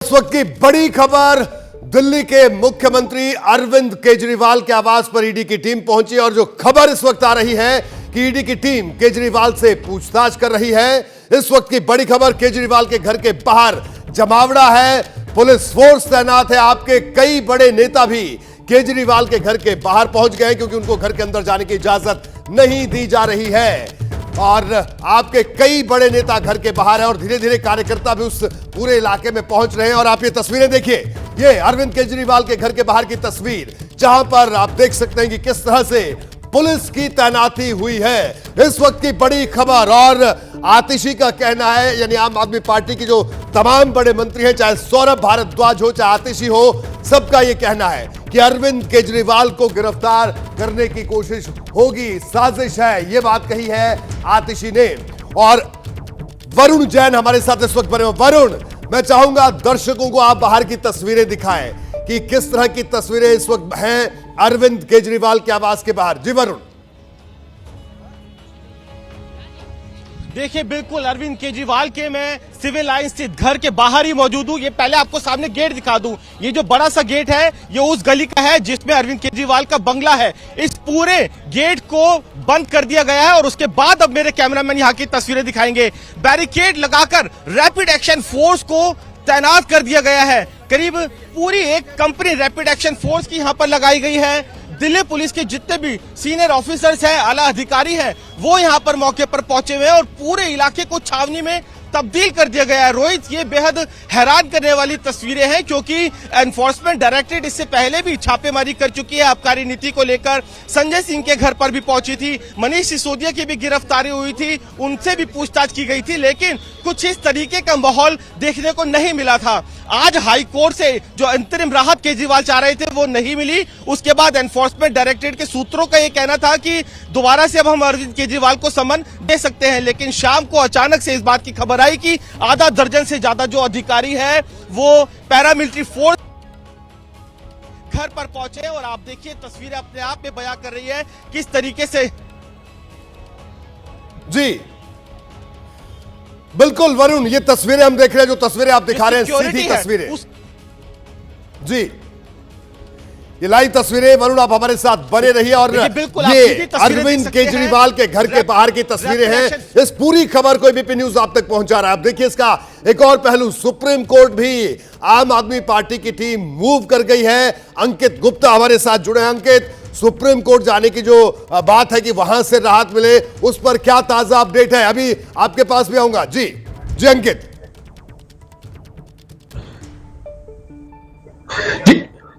इस वक्त की बड़ी खबर, दिल्ली के मुख्यमंत्री अरविंद केजरीवाल के आवास पर ईडी की टीम पहुंची और जो खबर इस वक्त आ रही है कि ईडी की टीम केजरीवाल से पूछताछ कर रही है। इस वक्त की बड़ी खबर, केजरीवाल के घर के बाहर जमावड़ा है, पुलिस फोर्स तैनात है। आपके कई बड़े नेता भी केजरीवाल के घर के बाहर पहुंच गए क्योंकि उनको घर के अंदर जाने की इजाजत नहीं दी जा रही है। और आपके कई बड़े नेता घर के बाहर है और धीरे धीरे कार्यकर्ता भी उस पूरे इलाके में पहुंच रहे हैं। और आप ये तस्वीरें देखिए, ये अरविंद केजरीवाल के घर के बाहर की तस्वीर, जहां पर आप देख सकते हैं कि किस तरह से पुलिस की तैनाती हुई है। इस वक्त की बड़ी खबर, और आतिशी का कहना है, यानी आम आदमी पार्टी की जो तमाम बड़े मंत्री हैं, चाहे सौरभ भारद्वाज हो चाहे आतिशी हो, सबका यह कहना है कि अरविंद केजरीवाल को गिरफ्तार करने की कोशिश होगी, साजिश है, यह बात कही है आतिशी ने। और वरुण जैन हमारे साथ इस वक्त बने हो। वरुण, मैं चाहूंगा दर्शकों को आप बाहर की तस्वीरें दिखाएं कि किस तरह की तस्वीरें इस वक्त हैं अरविंद केजरीवाल के आवास के बाहर। जी वरुण। देखिए, बिल्कुल अरविंद केजरीवाल के मैं सिविल लाइन स्थित घर के बाहर ही मौजूद हूँ। ये पहले आपको सामने गेट दिखा दूं। ये जो बड़ा सा गेट है, ये उस गली का है जिसमें अरविंद केजरीवाल का बंगला है। इस पूरे गेट को बंद कर दिया गया है और उसके बाद अब मेरे कैमरामैन यहाँ की तस्वीरें दिखाएंगे। बैरिकेड लगाकर रैपिड एक्शन फोर्स को तैनात कर दिया गया है। करीब पूरी एक कंपनी रैपिड एक्शन फोर्स की यहाँ पर लगाई गई है। दिल्ली पुलिस के जितने भी सीनियर ऑफिसर्स हैं, आला अधिकारी हैं, वो यहाँ पर मौके पर पहुंचे हुए हैं और पूरे इलाके को छावनी में तब्दील कर दिया गया है। रोहित, ये बेहद हैरान करने वाली तस्वीरें हैं क्योंकि एनफोर्समेंट डायरेक्टरेट इससे पहले भी छापेमारी कर चुकी है आबकारी नीति को लेकर। संजय सिंह के घर पर भी पहुंची थी, मनीष सिसोदिया की भी गिरफ्तारी हुई थी, उनसे भी पूछताछ की गई थी, लेकिन कुछ इस तरीके का माहौल देखने को नहीं मिला था। आज हाई कोर्ट से जो अंतरिम राहत केजरीवाल चाह रहे थे वो नहीं मिली। उसके बाद एनफोर्समेंट डायरेक्टरेट के सूत्रों का ये कहना था कि दोबारा से अब हम अरविंद केजरीवाल को समन दे सकते हैं, लेकिन शाम को अचानक से इस बात की खबर आई कि आधा दर्जन से ज्यादा जो अधिकारी है वो पैरामिलिट्री फोर्स घर पर पहुंचे। और आप देखिए, तस्वीरें अपने आप में बयां कर रही है किस तरीके से। जी बिल्कुल वरुण, ये तस्वीरें हम देख रहे हैं, जो तस्वीरें आप दिखा रहे हैं सीधी तस्वीरें। जी, ये लाइव तस्वीरें। वरुण, आप हमारे साथ बने रहिए। और ये अरविंद केजरीवाल के घर के बाहर की तस्वीरें हैं। इस पूरी खबर को एबीपी न्यूज आप तक पहुंचा रहा है। आप देखिए इसका एक और पहलू, सुप्रीम कोर्ट भी आम आदमी पार्टी की टीम मूव कर गई है। अंकित गुप्ता हमारे साथ जुड़े हैं। अंकित, सुप्रीम कोर्ट जाने की जो बात है कि वहां से राहत मिले, उस पर क्या ताजा अपडेट है? अभी आपके पास भी आऊंगा। जी जी अंकित।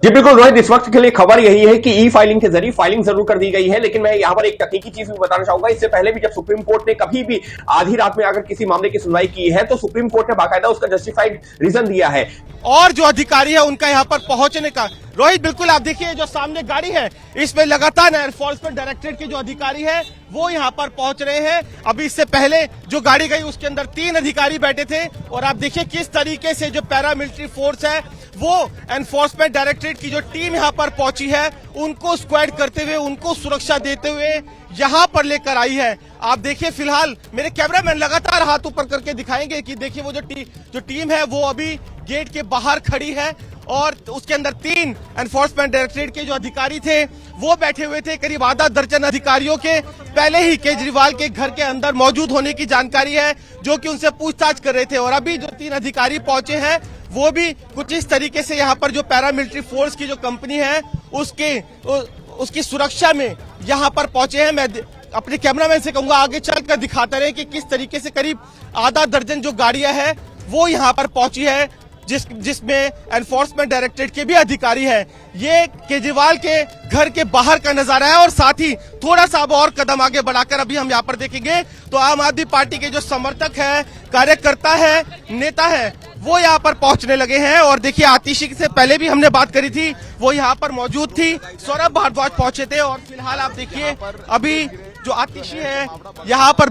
जी बिल्कुल रोहित, इस वक्त के लिए खबर यही है कि ई फाइलिंग के जरिए फाइलिंग जरूर कर दी गई है, लेकिन मैं यहाँ पर एक तकनीकी चीज भी बताना चाहूंगा। इससे पहले भी जब सुप्रीम कोर्ट ने कभी भी आधी रात में अगर किसी मामले की सुनवाई की है तो सुप्रीम कोर्ट ने बाकायदा उसका जस्टिफाइड रीजन दिया है। और जो अधिकारी है उनका यहाँ पर पहुंचने का, रोहित बिल्कुल आप देखिए जो सामने गाड़ी है, इसमें लगातार एनफोर्समेंट डायरेक्टरेट के जो अधिकारी है वो यहाँ पर पहुंच रहे हैं। अभी इससे पहले जो गाड़ी गई उसके अंदर 3 अधिकारी बैठे थे और आप देखिए किस तरीके से जो पैरामिलिट्री फोर्स है वो एनफोर्समेंट डायरेक्टरेट की जो टीम यहाँ पर पहुंची है उनको स्क्वाड करते हुए, उनको सुरक्षा देते हुए यहाँ पर लेकर आई है। आप देखिए, फिलहाल मेरे कैमरामैन लगातार हाथ ऊपर करके दिखाएंगे कि देखिए वो जो टीम है वो अभी गेट के बाहर खड़ी है और उसके अंदर 3 एनफोर्समेंट डायरेक्टरेट के जो अधिकारी थे वो बैठे हुए थे। करीब आधा दर्जन अधिकारियों के पहले ही केजरीवाल के घर के अंदर मौजूद होने की जानकारी है, जो कि उनसे पूछताछ कर रहे थे। और अभी जो 3 अधिकारी पहुंचे हैं वो भी कुछ इस तरीके से यहाँ पर जो पैरामिलिट्री फोर्स की जो कंपनी है उसकी सुरक्षा में यहाँ पर पहुंचे हैं। मैं अपने कैमरामैन से कहूंगा आगे चलकर दिखाते रहे कि किस तरीके से करीब आधा दर्जन जो गाड़ियां हैं वो यहाँ पर पहुंची है, जिसमें एनफोर्समेंट डायरेक्टरेट के भी अधिकारी हैं। ये केजरीवाल के घर के बाहर का नजारा है। और साथ ही थोड़ा सा अब और कदम आगे बढ़ाकर अभी हम यहाँ पर देखेंगे तो आम आदमी पार्टी के जो समर्थक है, कार्यकर्ता है, नेता है, वो यहाँ पर पहुंचने लगे हैं। और देखिए, आतिशी से पहले भी हमने बात करी थी, वो यहाँ पर मौजूद थी, सौरभ भारद्वाज पहुंचे थे। और फिलहाल आप देखिए अभी जो आतिशी है यहाँ पर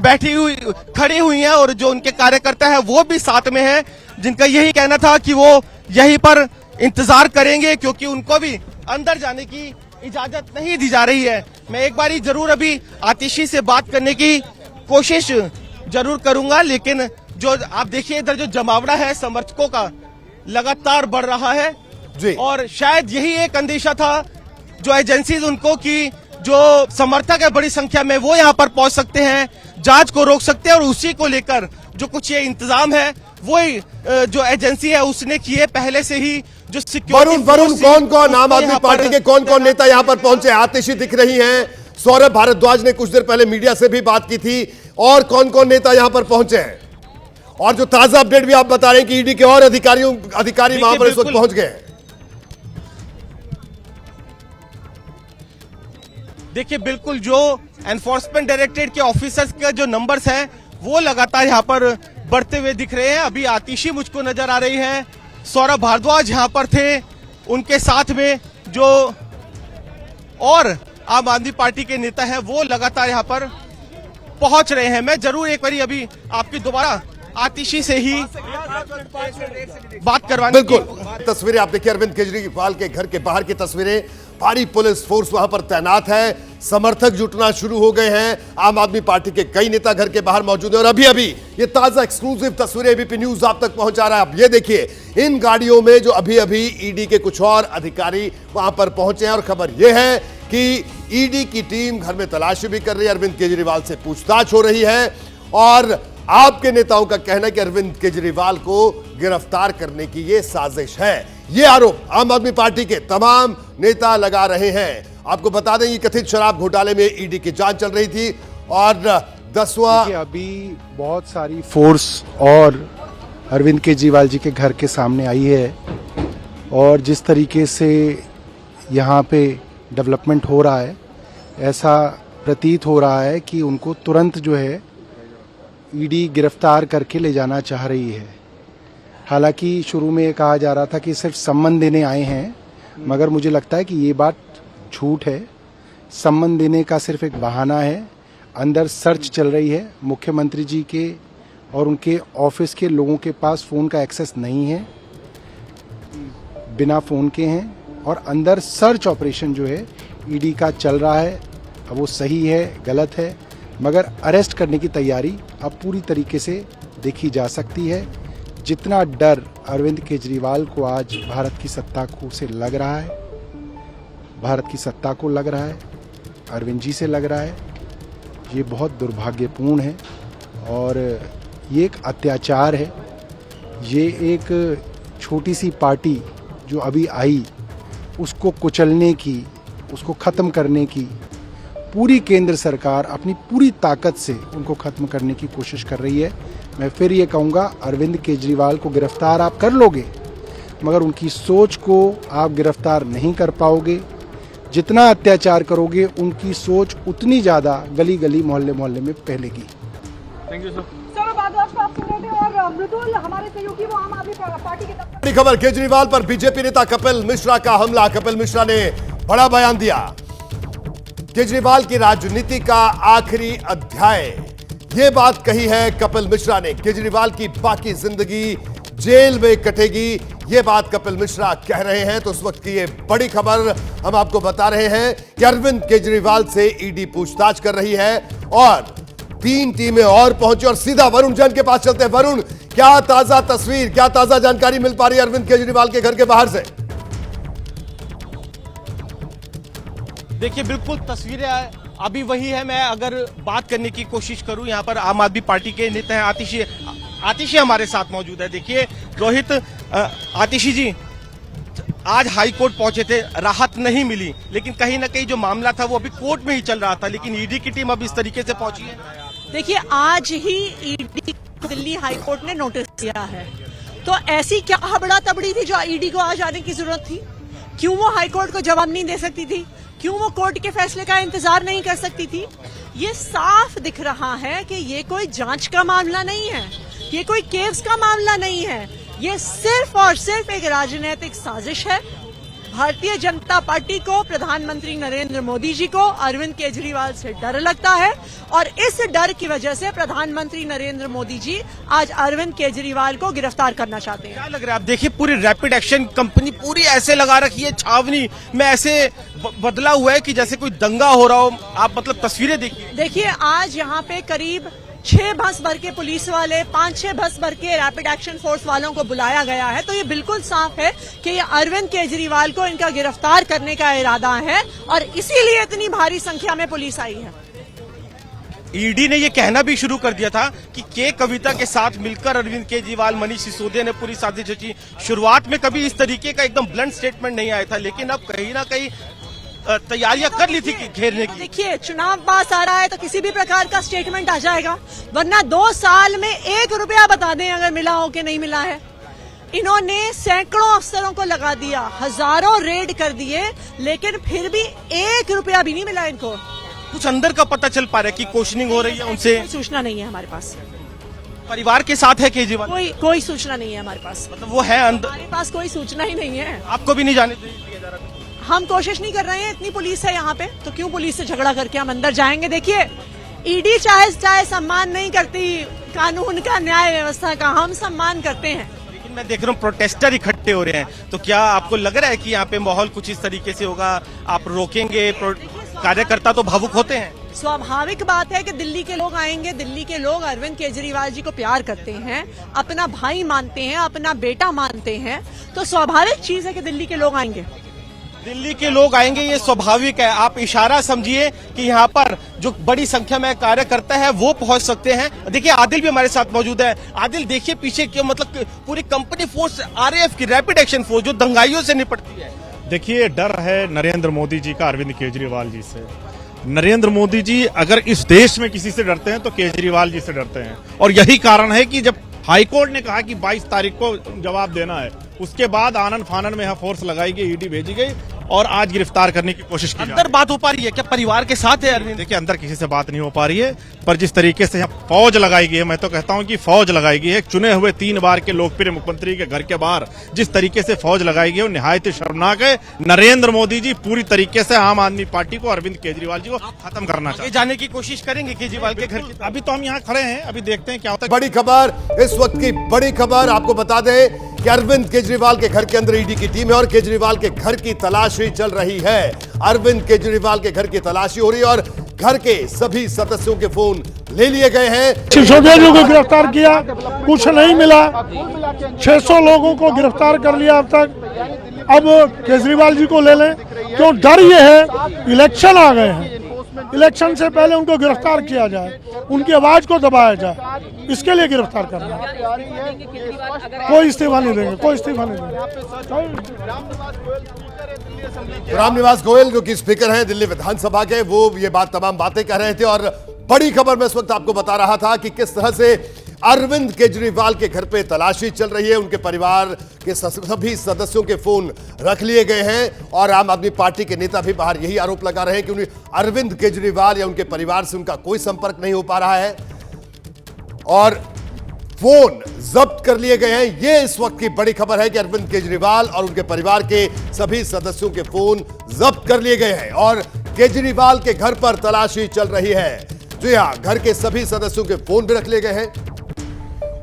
खड़ी हुई है और जो उनके कार्यकर्ता है वो भी साथ में है, जिनका यही कहना था कि वो यहीं पर इंतजार करेंगे क्योंकि उनको भी अंदर जाने की इजाजत नहीं दी जा रही है। मैं एक बारी जरूर अभी आतिशी से बात करने की कोशिश जरूर करूंगा, लेकिन जो आप देखिए इधर जो जमावड़ा है समर्थकों का, लगातार बढ़ रहा है जी। और शायद यही एक अंदेशा था जो एजेंसीज उनको कि जो समर्थक है बड़ी संख्या में वो यहाँ पर पहुंच सकते हैं, जांच को रोक सकते हैं, और उसी को लेकर जो कुछ ये इंतजाम है वो जो एजेंसी है उसने किए पहले से ही। जो वरुण कौन कौन आम आदमी पार्टी के कौन कौन नेता यहाँ पर पहुंचे? आतिशी दिख रही हैं, सौरभ भारद्वाज ने कुछ देर पहले मीडिया से भी बात की थी, और कौन कौन नेता यहाँ पर पहुंचे हैं? और जो ताजा अपडेट भी आप बता रहे हैं कि ईडी के और अधिकारी वहां पर इस वक्त पहुंच गए। देखिए बिल्कुल जो एनफोर्समेंट डायरेक्टरेट के ऑफिसर्स के जो नंबर्स हैं वो लगातार यहाँ पर बढ़ते हुए दिख रहे हैं। अभी आतिशी मुझको नजर आ रही है, सौरभ भारद्वाज यहाँ पर थे, उनके साथ में जो और आम आदमी पार्टी के नेता हैं वो लगातार यहाँ पर पहुंच रहे हैं। मैं जरूर एक बारी अभी आपकी दोबारा आतिशी से ही बात करवाने बिल्कुल तस्वीरें आप देखिए, अरविंद केजरीवाल के घर के बाहर की तस्वीरें। भारी पुलिस फोर्स वहां पर तैनात है, समर्थक जुटना शुरू हो गए हैं, आम आदमी पार्टी के कई नेता घर के बाहर मौजूद है। और अभी अभी ये ताजा एक्सक्लूसिव तस्वीरें एबीपी न्यूज आप तक पहुंचा रहा है। अब ये देखिए, इन गाड़ियों में जो अभी अभी ईडी के कुछ और अधिकारी वहां पर पहुंचे हैं, और खबर यह है कि ईडी की टीम घर में तलाशी भी कर रही है, अरविंद केजरीवाल से पूछताछ हो रही है, और आपके नेताओं का कहना है कि अरविंद केजरीवाल को गिरफ्तार करने की यह साजिश है। ये आरोप आम आदमी पार्टी के तमाम नेता लगा रहे हैं। आपको बता दें, ये कथित शराब घोटाले में ईडी की जांच चल रही थी, और 10वां अभी बहुत सारी फोर्स और अरविंद केजरीवाल जी के घर के सामने आई है, और जिस तरीके से यहाँ पे डेवलपमेंट हो रहा है, ऐसा प्रतीत हो रहा है कि उनको तुरंत जो है ईडी गिरफ्तार करके ले जाना चाह रही है। हालांकि शुरू में ये कहा जा रहा था कि सिर्फ सम्मन देने आए हैं, मगर मुझे लगता है कि ये बात झूठ है। सम्मन देने का सिर्फ एक बहाना है। अंदर सर्च चल रही है, मुख्यमंत्री जी के और उनके ऑफिस के लोगों के पास फ़ोन का एक्सेस नहीं है, बिना फ़ोन के हैं, और अंदर सर्च ऑपरेशन जो है ईडी का चल रहा है। अब वो सही है गलत है, मगर अरेस्ट करने की तैयारी अब पूरी तरीके से देखी जा सकती है। जितना डर अरविंद केजरीवाल को आज भारत की सत्ता को से लग रहा है, भारत की सत्ता को लग रहा है, अरविंद जी से लग रहा है, ये बहुत दुर्भाग्यपूर्ण है, और ये एक अत्याचार है। ये एक छोटी सी पार्टी जो अभी आई, उसको कुचलने की, उसको ख़त्म करने की पूरी केंद्र सरकार अपनी पूरी ताकत से उनको ख़त्म करने की कोशिश कर रही है। मैं फिर ये कहूँगा, अरविंद केजरीवाल को गिरफ्तार आप कर लोगे, मगर उनकी सोच को आप गिरफ्तार नहीं कर पाओगे। जितना अत्याचार करोगे, उनकी सोच उतनी ज़्यादा गली गली मोहल्ले मोहल्ले में फैलेगी। Thank you sir. मृदुल हमारे सहयोगी वो आम आदमी पार्टी के बड़ी खबर, केजरीवाल पर बीजेपी नेता कपिल मिश्रा का हमला। कपिल मिश्रा ने बड़ा बयान दिया। केजरीवाल की राजनीति का आखिरी अध्याय, ये बात कही है कपिल मिश्रा ने। केजरीवाल की बाकी जिंदगी जेल में कटेगी, ये बात कपिल मिश्रा कह रहे हैं। तो उस वक्त की ये बड़ी खबर हम आपको बता रहे हैं कि अरविंद केजरीवाल से ईडी पूछताछ कर रही है, और 3 टीमें और पहुंची, और सीधा वरुण जैन के पास चलते हैं। वरुण, क्या ताजा तस्वीर, क्या ताजा जानकारी मिल पा रही है अरविंद केजरीवाल के घर के बाहर से? देखिए बिल्कुल तस्वीरें अभी वही है। मैं अगर बात करने की कोशिश करूं, यहाँ पर आम आदमी पार्टी के नेता हैं आतिशी हमारे साथ मौजूद है। देखिए रोहित, आतिशी जी आज हाई कोर्ट पहुंचे थे, राहत नहीं मिली, लेकिन कहीं ना कहीं जो मामला था वो अभी कोर्ट में ही चल रहा था, लेकिन ईडी की टीम अब इस तरीके से पहुंची है। देखिए आज ही ईडी दिल्ली हाई कोर्ट ने नोटिस दिया है, तो ऐसी क्या हबड़ा तबड़ी थी जो ईडी को आज आने की जरूरत थी? क्यों वो हाई कोर्ट को जवाब नहीं दे सकती थी? क्यों वो कोर्ट के फैसले का इंतजार नहीं कर सकती थी? ये साफ दिख रहा है कि ये कोई जांच का मामला नहीं है, ये कोई केस का मामला नहीं है, ये सिर्फ और सिर्फ एक राजनीतिक साजिश है। भारतीय जनता पार्टी को, प्रधानमंत्री नरेंद्र मोदी जी को अरविंद केजरीवाल से डर लगता है, और इस डर की वजह से प्रधानमंत्री नरेंद्र मोदी जी आज अरविंद केजरीवाल को गिरफ्तार करना चाहते हैं। क्या लग रहा है? आप देखिए पूरी रैपिड एक्शन कंपनी पूरी ऐसे लगा रखी है, छावनी में ऐसे बदला हुआ है कि जैसे कोई दंगा हो रहा हो। आप मतलब तस्वीरें देखिए। देखिए आज यहाँ पे करीब 6 बस भर के पुलिस वाले, 5-6 बस भर के रैपिड एक्शन फोर्स वालों को बुलाया गया है। तो ये बिल्कुल साफ है कि ये अरविंद केजरीवाल को इनका गिरफ्तार करने का इरादा है और इसीलिए इतनी भारी संख्या में पुलिस आई है। ईडी ने ये कहना भी शुरू कर दिया था कि के कविता के साथ मिलकर अरविंद केजरीवाल, मनीष सिसोदिया ने पूरी साजिश रची। शुरुआत में कभी इस तरीके का एकदम ब्लंट स्टेटमेंट नहीं आया था, लेकिन अब कहीं ना कहीं तैयारियां कर ली थी घेरने की। देखिए, चुनाव पास आ रहा है तो किसी भी प्रकार का स्टेटमेंट आ जाएगा, वरना 2 साल में 1 रुपया बता दें अगर मिला हो कि नहीं मिला है। इन्होंने सैकड़ों अफसरों को लगा दिया, हजारों रेड कर दिए, लेकिन फिर भी 1 रुपया भी नहीं मिला इनको। कुछ अंदर का पता चल पा रहा है कि क्वेश्चनिंग हो रही है उनसे? कोई सूचना नहीं है हमारे पास। परिवार के साथ है केजरीवाल? कोई सूचना नहीं है हमारे पास। मतलब वो है अंदर? हमारे पास कोई सूचना ही नहीं है। आपको भी नहीं जाने दिया जा रहा? हम कोशिश नहीं कर रहे हैं, इतनी पुलिस है यहाँ पे, तो क्यों पुलिस से झगड़ा करके हम अंदर जाएंगे? देखिए, ईडी चाहे सम्मान नहीं करती कानून का, न्याय व्यवस्था का, हम सम्मान करते हैं। लेकिन मैं देख रहा हूँ प्रोटेस्टर इकट्ठे हो रहे हैं, तो क्या आपको लग रहा है कि यहाँ पे माहौल कुछ इस तरीके से होगा? आप रोकेंगे? कार्यकर्ता तो भावुक होते हैं। स्वाभाविक बात है कि दिल्ली के लोग आएंगे। दिल्ली के लोग अरविंद केजरीवाल जी को प्यार करते हैं, अपना भाई मानते हैं, अपना बेटा मानते हैं, तो स्वाभाविक चीज है कि दिल्ली के लोग आएंगे। दिल्ली के लोग आएंगे, ये स्वाभाविक है। आप इशारा समझिए कि यहाँ पर जो बड़ी संख्या में कार्यकर्ता है वो पहुंच सकते हैं। देखिए, आदिल भी हमारे साथ मौजूद है। आदिल, देखिए पीछे क्यों, मतलब पूरी कंपनी फोर्स, आरएएफ की रैपिड एक्शन फोर्स जो दंगाइयों से निपटती है। देखिए, डर है नरेंद्र मोदी जी का अरविंद केजरीवाल जी से। नरेंद्र मोदी जी अगर इस देश में किसी से डरते हैं तो केजरीवाल जी से डरते हैं, और यही कारण है कि जब हाईकोर्ट ने कहा कि 22 तारीख को जवाब देना है, उसके बाद आनन फानन में यहाँ फोर्स लगाई गई, ईडी भेजी गई और आज गिरफ्तार करने की कोशिश की। अंदर बात हो पा रही है क्या? परिवार के साथ है अरविंद? देखिए, अंदर किसी से बात नहीं हो पा रही है, पर जिस तरीके से यहाँ फौज लगाई गई है, मैं तो कहता हूं कि फौज लगाई गई है। चुने हुए 3 बार के लोकप्रिय मुख्यमंत्री के घर के बाहर जिस तरीके से फौज लगाई गई है वो निहायत ही शर्मनाक है। नरेंद्र मोदी जी पूरी तरीके से आम आदमी पार्टी को, अरविंद केजरीवाल जी को खत्म करना चाहते हैं। जाने की कोशिश करेंगे केजरीवाल के घर की? अभी तो हम यहाँ खड़े हैं, अभी देखते हैं क्या होता है। बड़ी खबर, इस वक्त की बड़ी खबर आपको बता दें कि अरविंद केजरीवाल के घर के अंदर ईडी की टीम है और केजरीवाल के घर की तलाशी चल रही है। अरविंद केजरीवाल के घर की तलाशी हो रही है और घर के सभी सदस्यों के फोन ले लिए गए हैं। सिसोदिया जी को गिरफ्तार किया, कुछ नहीं मिला, 600 लोगों को गिरफ्तार कर लिया अब तक। अब केजरीवाल जी को ले लें, क्यों? डर ये है इलेक्शन आ गए हैं, इलेक्शन से पहले उनको गिरफ्तार किया जाए, उनकी आवाज को दबाया जाए, इसके लिए गिरफ्तार करना है। कोई इस्तीफा नहीं देंगे, कोई इस्तीफा नहीं देंगे। रामनिवास गोयल जो कि स्पीकर हैं दिल्ली विधानसभा के, वो ये तमाम बातें कह रहे थे। और बड़ी खबर मैं इस वक्त आपको बता रहा था कि किस तरह से अरविंद केजरीवाल के घर पे तलाशी चल रही है, उनके परिवार के सभी सदस्यों के फोन रख लिए गए हैं और आम आदमी पार्टी के नेता भी बाहर यही आरोप लगा रहे हैं कि उन्हें अरविंद केजरीवाल या उनके परिवार से उनका कोई संपर्क नहीं हो पा रहा है और फोन जब्त कर लिए गए हैं। ये इस वक्त की बड़ी खबर है कि अरविंद केजरीवाल और उनके परिवार के सभी सदस्यों के फोन जब्त कर लिए गए हैं और केजरीवाल के घर पर तलाशी चल रही है। जी हां, घर के सभी सदस्यों के फोन भी रख लिए गए हैं।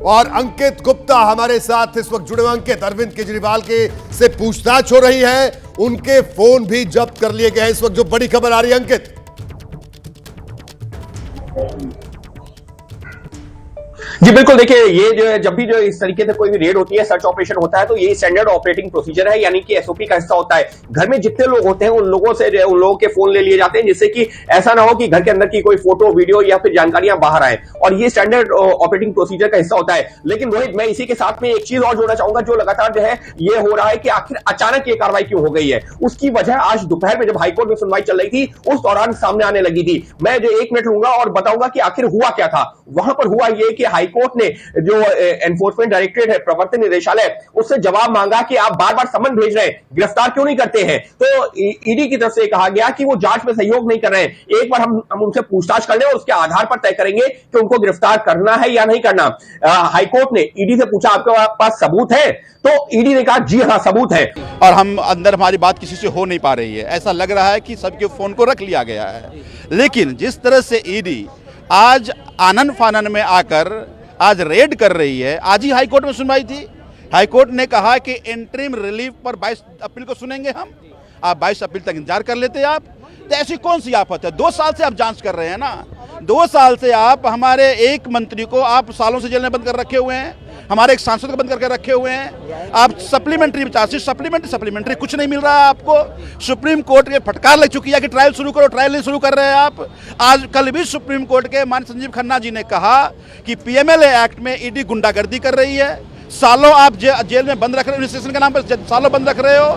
और अंकित गुप्ता हमारे साथ इस वक्त जुड़े हुए। अंकित, अरविंद केजरीवाल के से पूछताछ हो रही है, उनके फोन भी जब्त कर लिए गए हैं। इस वक्त जो बड़ी खबर आ रही है अंकित। जी बिल्कुल, देखिए ये जो है, जब भी जो इस तरीके से कोई भी रेड होती है, सर्च ऑपरेशन होता है, तो ये स्टैंडर्ड ऑपरेटिंग प्रोसीजर है, यानी कि एसओपी का हिस्सा होता है। घर में जितने लोग होते हैं उन लोगों के फोन ले लिए जाते हैं, जिससे कि ऐसा ना हो कि घर के अंदर की कोई फोटो, वीडियो या फिर जानकारियां बाहर आए, और ये स्टैंडर्ड ऑपरेटिंग प्रोसीजर का हिस्सा होता है। लेकिन रोहित, मैं इसी के साथ में एक चीज और जोड़ना चाहूंगा, जो लगातार जो है ये हो रहा है कि आखिर अचानक ये कार्रवाई क्यों हो गई है। उसकी वजह आज दोपहर में जब हाईकोर्ट में सुनवाई चल रही थी, उस दौरान सामने आने लगी थी। मैं जो 1 मिनट लूंगा और बताऊंगा कि आखिर हुआ क्या था। वहां पर हुआ यह कि हाईकोर्ट ने जो एनफोर्समेंट डायरेक्टरेट है, प्रवर्तन निदेशालय, उससे जवाब मांगा कि आप बार बार समन भेज रहे हैं, गिरफ्तार क्यों नहीं करते हैं। तो ईडी की तरफ से कहा गया कि वो जांच में सहयोग नहीं कर रहे हैं, एक बार हम उनसे पूछताछ कर लें और उसके आधार पर तय करेंगे कि उनको गिरफ्तार करना है या नहीं करना। हाईकोर्ट ने ईडी से पूछा, आपके पास सबूत है? तो ईडी ने कहा जी हां, सबूत है। और हम अंदर हमारी बात किसी से हो नहीं पा रही है, ऐसा लग रहा है कि सबके फोन को रख लिया गया है। लेकिन जिस तरह से ईडी आज आनन फानन में आकर आज रेड कर रही है, आज ही हाईकोर्ट में सुनवाई थी, हाईकोर्ट ने कहा कि इंटरिम रिलीफ पर 22 अप्रैल को सुनेंगे हम, आप 22 अप्रैल तक इंतजार कर लेते हैं आप। तो ऐसी कौन सी आफत है? 2 साल से आप जांच कर रहे हैं ना, 2 साल से आप हमारे एक मंत्री को आप सालों से जेल में बंद कर रखे हुए हैं, हमारे एक सांसद को बंद करके रखे हुए हैं। आप सप्लीमेंट्री कुछ नहीं मिल रहा है आपको। सुप्रीम कोर्ट के फटकार लग चुकी है कि ट्रायल शुरू करो, ट्रायल नहीं शुरू कर रहे हैं आप। आज कल भी सुप्रीम कोर्ट के माननीय संजीव खन्ना जी ने कहा कि पीएमएलए एक्ट में ईडी गुंडागर्दी कर रही है। सालों आप जेल में बंद रख रहे हो, इन्वेस्टिगेशन के नाम पर सालों बंद रख रहे हो,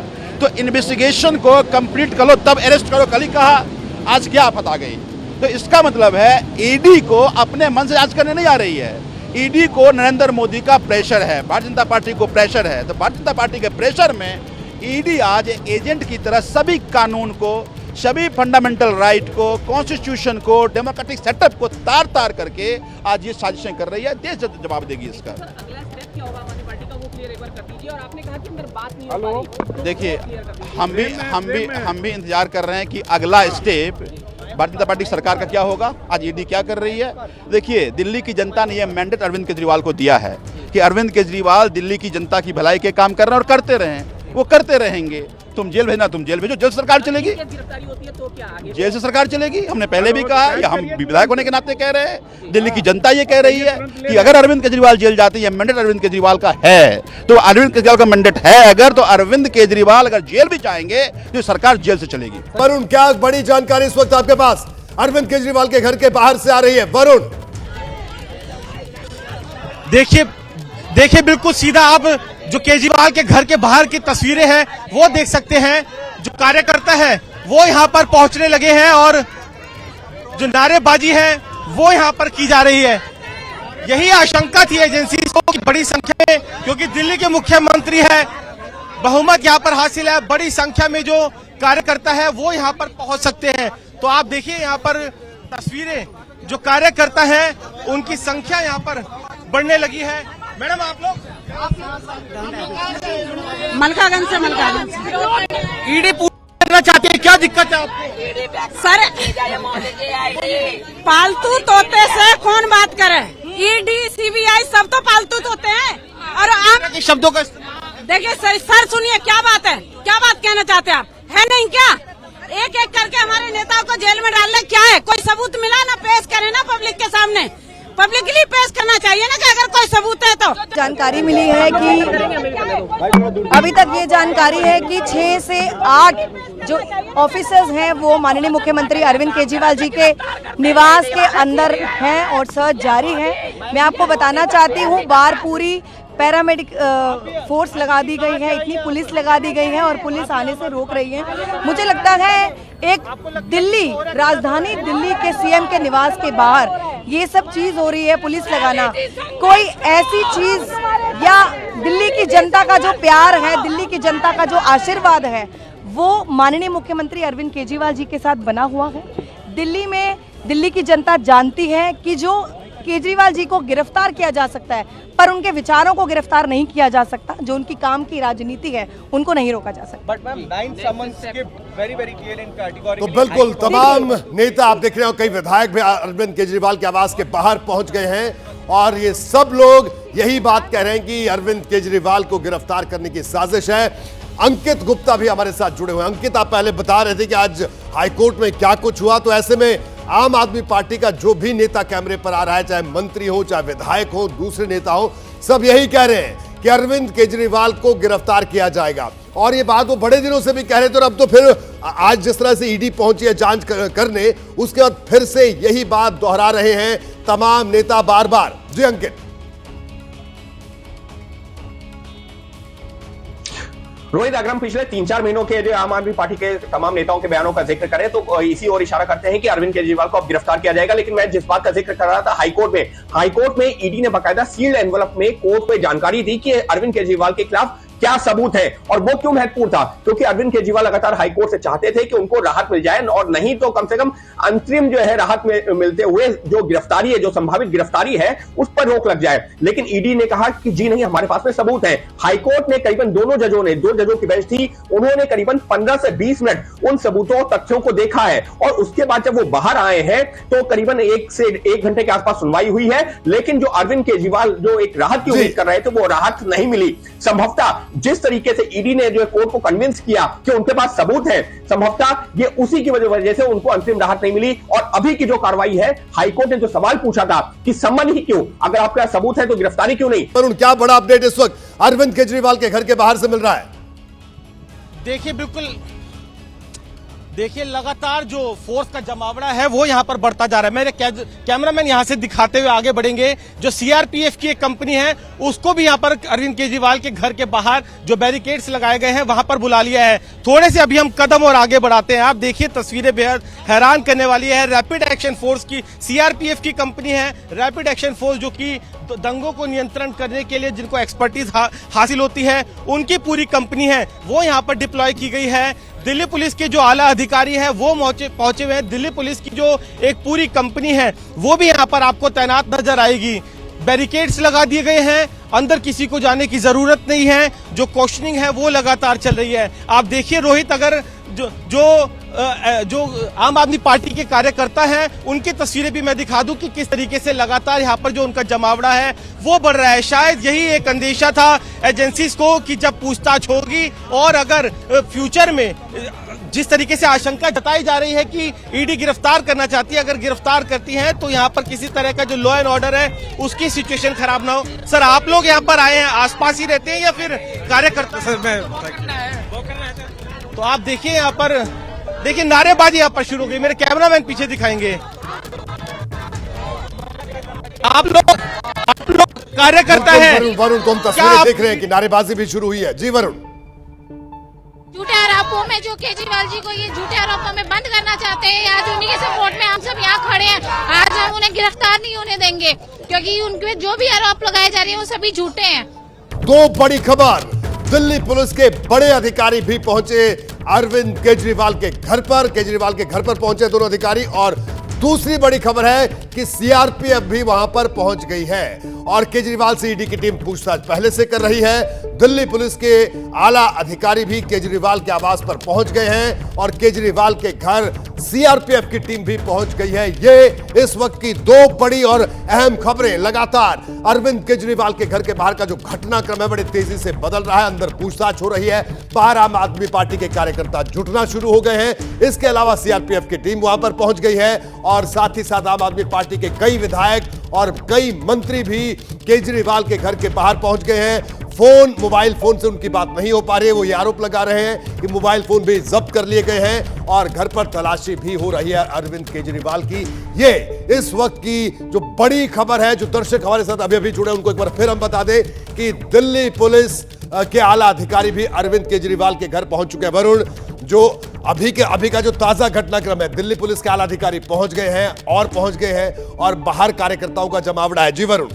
तो इन्वेस्टिगेशन को कंप्लीट करो तब अरेस्ट करो। कल ही कहा, आज क्या आफत आ गई? तो इसका मतलब है ईडी को अपने मन से जांच करने नहीं आ रही है। ईडी को नरेंद्र मोदी का प्रेशर है, भारतीय जनता पार्टी को प्रेशर है। तो भारतीय जनता पार्टी के प्रेशर में ईडी आज एजेंट की तरह सभी कानून को, सभी फंडामेंटल राइट को, कॉन्स्टिट्यूशन को, डेमोक्रेटिक सेटअप को तार तार करके आज ये साजिशें कर रही है। देश जवाब देगी इसका। देखिए, हम भी इंतजार कर रहे हैं कि अगला स्टेप भारतीय जनता पार्टी सरकार का क्या होगा। आज ईडी क्या कर रही है? देखिए, दिल्ली की जनता ने यह मैंडेट अरविंद केजरीवाल को दिया है कि अरविंद केजरीवाल दिल्ली की जनता की भलाई के काम कर रहे हैं और करते रहें, वो करते रहेंगे। तुम जेल भेजना, तुम जेल भेजो, जेल से सरकार चलेगी। जेल से सरकार चलेगी। हमने पहले भी कहा, या हम विधायक होने के नाते कह रहे हैं, दिल्ली की जनता ये कह रही है कि अगर अरविंद केजरीवाल जेल जाते हैं, मैंडेट अरविंद केजरीवाल का है, तो अरविंद केजरीवाल का मैंडेट है अगर, तो अरविंद केजरीवाल अगर जेल भी जाएंगे तो सरकार जेल से चलेगी। वरुण, क्या बड़ी जानकारी इस वक्त आपके पास अरविंद केजरीवाल के घर के बाहर से आ रही है? वरुण, देखिए बिल्कुल सीधा आप जो केजरीवाल के घर के बाहर की तस्वीरें हैं वो देख सकते हैं। जो कार्यकर्ता है वो यहां पर पहुंचने लगे हैं और जो नारेबाजी है वो यहां पर की जा रही है। यही आशंका थी एजेंसी को कि बड़ी संख्या में, क्योंकि दिल्ली के मुख्यमंत्री है, बहुमत यहां पर हासिल है, बड़ी संख्या में जो कार्यकर्ता है वो यहां पर पहुंच सकते हैं। तो आप देखिए यहां पर तस्वीरें, जो कार्यकर्ता है उनकी संख्या यहां पर बढ़ने लगी है। मैडम, आप लोग मलकागंज से ईडी पूछना चाहते हैं, क्या दिक्कत है आपको? सर, पालतू तोते से कौन बात करे? ईडी सीबीआई सब तो पालतू तोते हैं। और आप शब्दों का देखिए सर सुनिए, क्या बात है, क्या बात कहना चाहते हैं आप? है नहीं क्या? एक एक करके हमारे नेताओं को जेल में डालना क्या है? कोई सबूत मिला ना, पेश करे ना पब्लिक के सामने, पब्लिकली पेश करना चाहिए ना कि अगर कोई सबूत है तो। जानकारी मिली है कि अभी तक ये जानकारी है कि 6 से 8 जो ऑफिसर्स हैं वो माननीय मुख्यमंत्री अरविंद केजरीवाल जी के निवास के अंदर हैं और सर्च जारी है। मैं आपको बताना चाहती हूँ, बाहर पूरी पैरामेडिक फोर्स लगा दी गई है, इतनी पुलिस लगा दी गई है और पुलिस आने से रोक रही है। मुझे लगता है एक दिल्ली, राजधानी दिल्ली के सीएम के निवास के बाहर ये सब चीज हो रही है, पुलिस लगाना, कोई ऐसी चीज, या दिल्ली की जनता का जो प्यार है, दिल्ली की जनता का जो आशीर्वाद है, वो माननीय मुख्यमंत्री अरविंद केजरीवाल जी के साथ बना हुआ है। दिल्ली में दिल्ली की जनता जानती है कि जो केजरीवाल जी को गिरफ्तार किया जा सकता है, पर उनके विचारों को गिरफ्तार नहीं किया जा सकता। जो उनकी काम की राजनीति है उनको नहीं रोका जा सकता। तो बिल्कुल तमाम नेता आप देख रहे हो, कई विधायक भी अरविंद केजरीवाल के आवास के बाहर पहुंच गए हैं और ये सब लोग यही बात कह रहे हैं कि अरविंद केजरीवाल को गिरफ्तार करने की साजिश है। अंकित गुप्ता भी हमारे साथ जुड़े हुए हैं। अंकित, आप पहले बता रहे थे कि आज हाईकोर्ट में क्या कुछ हुआ, तो ऐसे में आम आदमी पार्टी का जो भी नेता कैमरे पर आ रहा है, चाहे मंत्री हो, चाहे विधायक हो, दूसरे नेता हो, सब यही कह रहे हैं कि अरविंद केजरीवाल को गिरफ्तार किया जाएगा। और ये बात वो बड़े दिनों से भी कह रहे थे और अब तो फिर आज जिस तरह से ईडी पहुंची है जांच करने, उसके बाद फिर से यही बात दोहरा रहे हैं तमाम नेता बार बार। जी अंकित। रोहित, अगर हम पिछले 3-4 महीनों के जो आम आदमी पार्टी के तमाम नेताओं के बयानों का जिक्र करें तो इसी ओर इशारा करते हैं कि अरविंद केजरीवाल को अब गिरफ्तार किया जाएगा। लेकिन मैं जिस बात का जिक्र कर रहा था, हाईकोर्ट में ईडी ने बाकायदा सील्ड एनवलप में कोर्ट को जानकारी दी कि अरविंद केजरीवाल के खिलाफ क्या सबूत है। और वो क्यों महत्वपूर्ण था? क्योंकि अरविंद केजरीवाल लगातार हाईकोर्ट से चाहते थे कि उनको राहत मिल जाए, और नहीं तो कम से कम अंतरिम जो है राहत में मिलते हुए जो गिरफ्तारी है, जो संभावित गिरफ्तारी है, उस पर रोक लग जाए। लेकिन ईडी ने कहा कि जी नहीं, हमारे पास में सबूत है। हाईकोर्ट ने करीबन दो जजों की बेंच थी, उन्होंने करीबन 15 से 20 मिनट उन सबूतों तथ्यों को देखा है। और उसके बाद जब वो बाहर आए हैं तो करीबन 1 से 1 घंटे के आसपास सुनवाई हुई है। लेकिन जो अरविंद केजरीवाल जो एक राहत की उम्मीद कर रहे थे, वो राहत नहीं मिली। संभवतः जिस तरीके से ईडी ने जो कोर्ट को कन्विंस किया कि उनके पास सबूत है, संभवतः ये उसी की वजह से उनको अंतरिम राहत नहीं मिली। और अभी की जो कार्रवाई है, हाईकोर्ट ने जो सवाल पूछा था कि सम्मन ही क्यों, अगर आपके पास सबूत है तो गिरफ्तारी क्यों नहीं। वरुण, क्या बड़ा अपडेट इस वक्त अरविंद केजरीवाल के घर के बाहर से मिल रहा है? देखिए, बिल्कुल देखिए, लगातार जो फोर्स का जमावड़ा है वो यहां पर बढ़ता जा रहा है। मेरे कैमरामैन यहां से दिखाते हुए आगे बढ़ेंगे। जो सीआरपीएफ की एक कंपनी है उसको भी यहां पर अरविंद केजरीवाल के घर के बाहर जो बैरिकेड्स लगाए गए हैं वहां पर बुला लिया है। थोड़े से अभी हम कदम और आगे बढ़ाते हैं। आप देखिए, तस्वीरें बेहद हैरान करने वाली है। रैपिड एक्शन फोर्स की, सीआरपीएफ की कंपनी है रैपिड एक्शन फोर्स, जो कि दंगों को नियंत्रण करने के लिए जिनको एक्सपर्टीज हासिल होती है, उनकी पूरी कंपनी है, वो यहां पर डिप्लॉय की गई है। दिल्ली पुलिस के जो आला अधिकारी हैं वो पहुंचे हुए हैं। दिल्ली पुलिस की जो एक पूरी कंपनी है वो भी यहां पर आपको तैनात नजर आएगी। बैरिकेड्स लगा दिए गए हैं, अंदर किसी को जाने की जरूरत नहीं है। जो क्वेश्चनिंग है वो लगातार चल रही है। आप देखिए रोहित, अगर जो आम आदमी पार्टी के कार्यकर्ता हैं उनकी तस्वीरें भी मैं दिखा दूं कि किस तरीके से लगातार यहां पर जो उनका जमावड़ा है वो बढ़ रहा है। शायद यही एक अंदेशा था एजेंसीज को कि जब पूछताछ होगी और अगर फ्यूचर में जिस तरीके से आशंका जताई जा रही है कि ईडी गिरफ्तार करना चाहती है, अगर गिरफ्तार करती है तो यहाँ पर किसी तरह का जो लॉ एंड ऑर्डर है उसकी सिचुएशन खराब ना हो। सर, आप लोग यहाँ पर आए हैं, आसपास ही रहते हैं या फिर कार्यकर्ता? सर, मैं तो आप देखिए यहाँ पर, देखिए नारेबाजी यहाँ पर शुरू हो गई। मेरे कैमरामैन पीछे दिखाएंगे। आप लोग कार्यकर्ता है। वरुण, तुम तस्वीरें देख रहे हैं कि नारेबाजी भी शुरू हुई है। जी वरुण। झूठे आरोपों में जो केजरीवाल जी को ये झूठे आरोपों में बंद करना चाहते हैं, आज उन्हीं के सपोर्ट में हम सब यहाँ खड़े हैं। आज हम उन्हें गिरफ्तार नहीं होने देंगे क्योंकि उनके जो भी आरोप लगाए जा रहे हैं वो सभी झूठे हैं। दो बड़ी खबर, दिल्ली पुलिस के बड़े अधिकारी भी पहुंचे अरविंद केजरीवाल के घर पर। केजरीवाल के घर पर पहुंचे दोनों अधिकारी। और दूसरी बड़ी खबर है कि सीआरपीएफ भी वहां पर पहुंच गई है और केजरीवाल से ईडी की टीम पूछताछ पहले से कर रही है। दिल्ली पुलिस के आला अधिकारी भी केजरीवाल के आवास पर पहुंच गए हैं और केजरीवाल के घर सीआरपीएफ की टीम भी पहुंच गई है। ये इस वक्त की दो बड़ी और अहम खबरें। लगातार अरविंद केजरीवाल के घर के बाहर का जो घटनाक्रम है बड़ी तेजी से बदल रहा है। अंदर पूछताछ हो रही है, बाहर आम आदमी पार्टी के कार्यकर्ता जुटना शुरू हो गए हैं। इसके अलावा सीआरपीएफ की टीम वहां पर पहुंच गई है और साथ ही साथ आम आदमी पार्टी के कई विधायक और कई मंत्री भी केजरीवाल के घर के बाहर पहुंच गए हैं। मोबाइल फोन से उनकी बात नहीं हो पा रही है। वो ये आरोप लगा रहे हैं कि मोबाइल फोन भी जब्त कर लिए गए हैं और घर पर तलाशी भी हो रही है अरविंद केजरीवाल की। ये इस वक्त की जो बड़ी खबर है। जो दर्शक हमारे साथ अभी अभी जुड़े उनको एक बार फिर हम बता दें कि दिल्ली पुलिस के आला अधिकारी भी अरविंद केजरीवाल के घर पहुंच चुके हैं। वरुण, जो अभी का जो ताजा घटनाक्रम है, दिल्ली पुलिस के आला अधिकारी पहुंच गए हैं और बाहर कार्यकर्ताओं का जमावड़ा है। जी वरुण।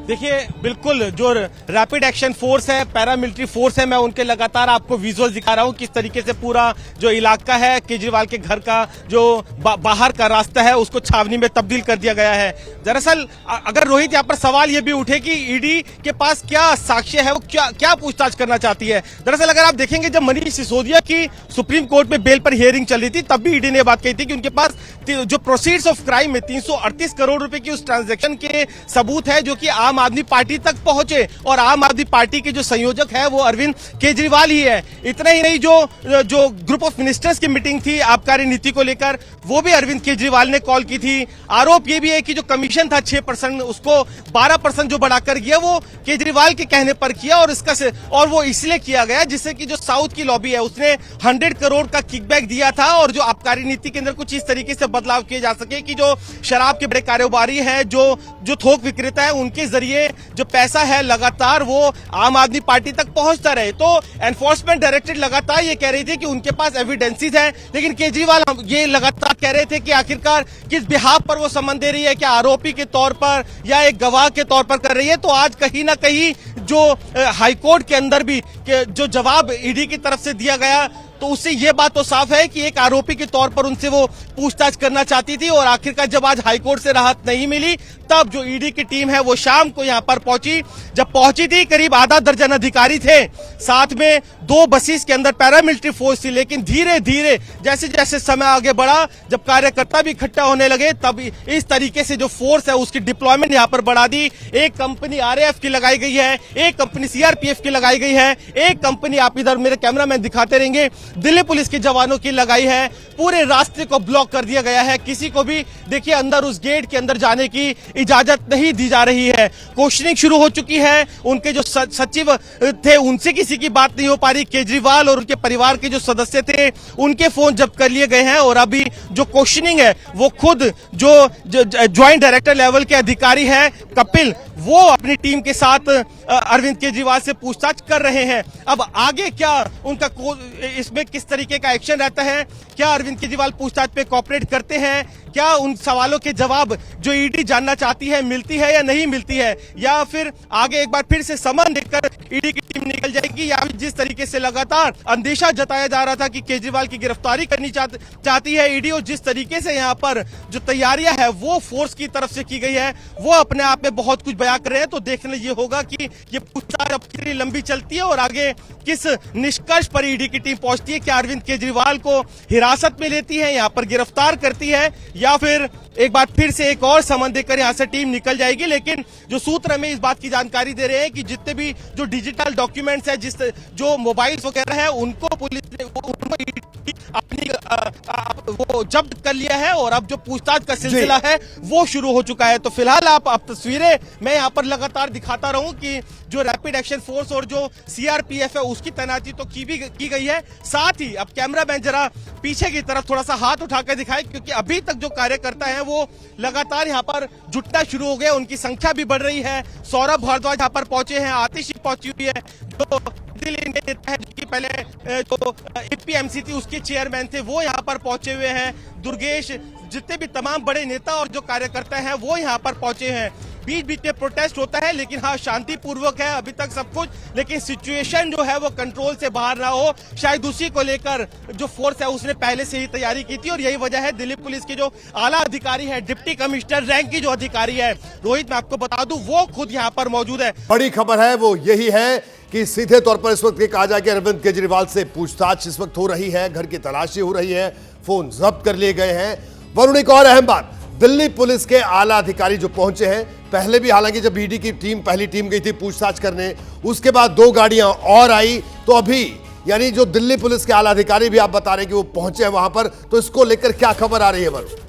देखिए, बिल्कुल जो रैपिड एक्शन फोर्स है, पैरामिलिट्री फोर्स है, मैं उनके लगातार आपको विजुअल दिखा रहा हूं किस तरीके से पूरा जो इलाका है केजरीवाल के घर का जो बाहर का रास्ता है उसको छावनी में तब्दील कर दिया गया है। दरअसल अगर रोहित यहाँ पर सवाल ये भी उठे कि ईडी के पास क्या साक्ष्य है, वो क्या पूछताछ करना चाहती है। दरअसल अगर आप देखेंगे, जब मनीष सिसोदिया की सुप्रीम कोर्ट में बेल पर हियरिंग चल रही थी तब भी ईडी ने बात कही थी कि उनके पास जो प्रोसीड्स ऑफ क्राइम में 338 करोड़ रुपए की उस ट्रांजैक्शन के सबूत है जो कि आम आदमी पार्टी तक पहुंचे और आम आदमी पार्टी के जो संयोजक है वो अरविंद केजरीवाल ही है। इतना ही नहीं, जो ग्रुप ऑफ मिनिस्टर्स की मीटिंग थी आबकारी नीति को लेकर वो भी अरविंद केजरीवाल ने कॉल की थी। आरोप ये भी है कि जो कमीशन था 6% उसको 12% जो बढ़ाकर किया वो केजरीवाल के कहने पर किया और वो इसलिए किया गया जिससे कि जो साउथ की लॉबी है उसने 100 करोड़ का किकबैक दिया था और जो आबकारी नीति के अंदर कुछ इस तरीके से बदलाव किए जा सके कि जो शराब के बड़े कारोबारी हैं, जो थोक विक्रेता है, उनके जरिए जो पैसा है लगातार वो आम आदमी पार्टी तक पहुंचता रहे। तो एनफोर्समेंट डायरेक्टरेट लगातार ये कह रही थी कि उनके पास एविडेंसेस हैं, लेकिन केजरीवाल ये लगातार कह रहे थे कि आखिरकार किस बिहाफ पर वो सम्मन दे रही है, क्या आरोपी के तौर पर या एक गवाह के तौर पर कर रही है। तो आज कहीं ना कहीं जो हाईकोर्ट के अंदर भी जो जवाब ईडी की तरफ से दिया गया तो उससे ये बात तो साफ है कि एक आरोपी के तौर पर उनसे वो पूछताछ करना चाहती थी और आखिरकार जब आज हाईकोर्ट से राहत नहीं मिली तब जो ईडी की टीम है वो शाम को यहाँ पर पहुंची। जब पहुंची थी करीब आधा दर्जन अधिकारी थे, साथ में 2 बसेस के अंदर पैरामिलिट्री फोर्स थी। लेकिन धीरे धीरे जैसे जैसे समय आगे बढ़ा, जब कार्यकर्ता भी इकट्ठा होने लगे, तब इस तरीके से जो फोर्स है उसकी डिप्लॉयमेंट यहाँ पर बढ़ा दी। एक कंपनी आरएएफ की लगाई गई है, एक कंपनी सीआरपीएफ की लगाई गई है, एक कंपनी आप इधर मेरे कैमरामैन दिखाते रहेंगे दिल्ली पुलिस के जवानों की लगाई है। पूरे रास्ते को ब्लॉक कर दिया गया है, किसी को भी देखिए अंदर उस गेट के अंदर जाने की इजाजत नहीं दी जा रही है। क्वेश्चनिंग शुरू हो चुकी है, उनके जो सचिव थे उनसे किसी की बात नहीं हो पा रही। केजरीवाल और उनके परिवार के जो सदस्य थे उनके फोन जब्त कर लिए गए हैं और अभी जो क्वेश्चनिंग है वो खुद जो ज्वाइंट डायरेक्टर लेवल के अधिकारी है कपिल, वो अपनी टीम के साथ अरविंद केजरीवाल से पूछताछ कर रहे हैं। अब आगे क्या उनका इसमें किस तरीके का एक्शन रहता है, क्या अरविंद केजरीवाल पूछताछ पे कोऑपरेट करते हैं, क्या उन सवालों के जवाब जो ईडी जानना चाहती है मिलती है या नहीं मिलती है, या फिर आगे एक बार फिर से समन देकर ईडी की टीम निकल जाएगी, या जिस तरीके से लगातार अंदेशा जताया जा रहा था कि केजरीवाल की गिरफ्तारी करनी चाहती है ईडी, और जिस तरीके से यहाँ पर जो तैयारियां है वो फोर्स की तरफ से की गई है वो अपने आप में बहुत कुछ बयां कर रहे हैं। तो देखने ये होगा कि ये पूछताछ अब कितनी लंबी चलती है और आगे किस निष्कर्ष पर ईडी की टीम पहुंचती है। क्या अरविंद केजरीवाल को हिरासत में लेती है, यहाँ पर गिरफ्तार करती है, या फिर एक बार फिर से एक और समन देकर यहाँ से टीम निकल जाएगी। लेकिन जो सूत्र हमें इस बात की जानकारी दे रहे हैं कि जितने भी जो डिजिटल डॉक्यूमेंट्स है, जो मोबाइल्स वगैरह है, उनको पुलिस ने अपनी वो जब्त कर लिया है और अब जो पूछताछ का सिलसिला है वो शुरू हो चुका है। तो फिलहाल आप तस्वीरें मैं यहाँ पर लगातार दिखाता रहूं कि जो रैपिड एक्शन फोर्स और जो सीआरपीएफ है उसकी तैनाती तो की गई है। साथ ही अब कैमरामैन जरा पीछे की तरफ थोड़ा सा हाथ उठाकर दिखाए, क्योंकि अभी तक जो कार्यकर्ता है वो लगातार यहाँ पर जुटना शुरू हो गए, उनकी संख्या भी बढ़ रही है। सौरभ भारद्वाज यहाँ पर पहुंचे हैं, आतिशी पहुंची हुई है, जो दिल्ली नेता है जिनकी पहले जो एपीएमसी थी उसके चेयरमैन थे वो यहाँ पर पहुंचे हुए हैं। दुर्गेश, जितने भी तमाम बड़े नेता और जो कार्यकर्ता हैं वो यहाँ पर पहुंचे हैं। बीच बीच में प्रोटेस्ट होता है लेकिन हाँ शांतिपूर्वक है अभी तक सब कुछ, लेकिन सिचुएशन जो है वो कंट्रोल से बाहर ना हो, शायद उसी को लेकर जो फोर्स है उसने पहले से ही तैयारी की थी। और यही वजह है दिल्ली पुलिस के जो आला अधिकारी है, डिप्टी कमिश्नर रैंक की जो अधिकारी है रोहित, मैं आपको बता दूं वो खुद यहाँ पर मौजूद है। बड़ी खबर है वो यही है कि सीधे तौर पर इस वक्त कहा जाए कि अरविंद केजरीवाल से पूछताछ इस वक्त हो रही है, घर की तलाशी हो रही है, फोन जब्त कर लिए गए हैं। वरुण, एक और अहम बात, दिल्ली पुलिस के आला अधिकारी जो पहुंचे हैं, पहले भी हालांकि जब ईडी की टीम पहली टीम गई थी पूछताछ करने, उसके बाद 2 गाड़ियां और आई, तो अभी यानी जो दिल्ली पुलिस के आला अधिकारी भी आप बता रहे हैं कि वो पहुंचे हैं वहां पर, तो इसको लेकर क्या खबर आ रही है वरुण?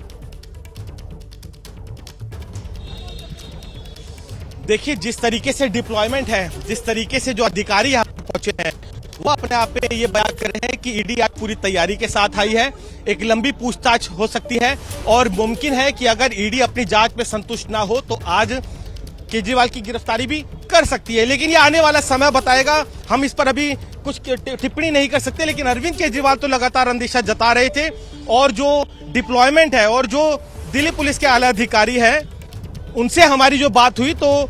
देखिए जिस तरीके से डिप्लॉयमेंट है, जिस तरीके से जो अधिकारी यहाँ पहुंचे हैं वो अपने आप पे ये बयान कर रहे हैं कि ईडी आज पूरी तैयारी के साथ आई है। एक लंबी पूछताछ हो सकती है और मुमकिन है कि अगर ईडी अपनी जांच में संतुष्ट ना हो तो आज केजरीवाल की गिरफ्तारी भी कर सकती है। लेकिन ये आने वाला समय बताएगा, हम इस पर अभी कुछ टिप्पणी नहीं कर सकते। लेकिन अरविंद केजरीवाल तो लगातार अंदेशा जता रहे थे और जो डिप्लॉयमेंट है और जो दिल्ली पुलिस के आला अधिकारी है उनसे हमारी जो बात हुई तो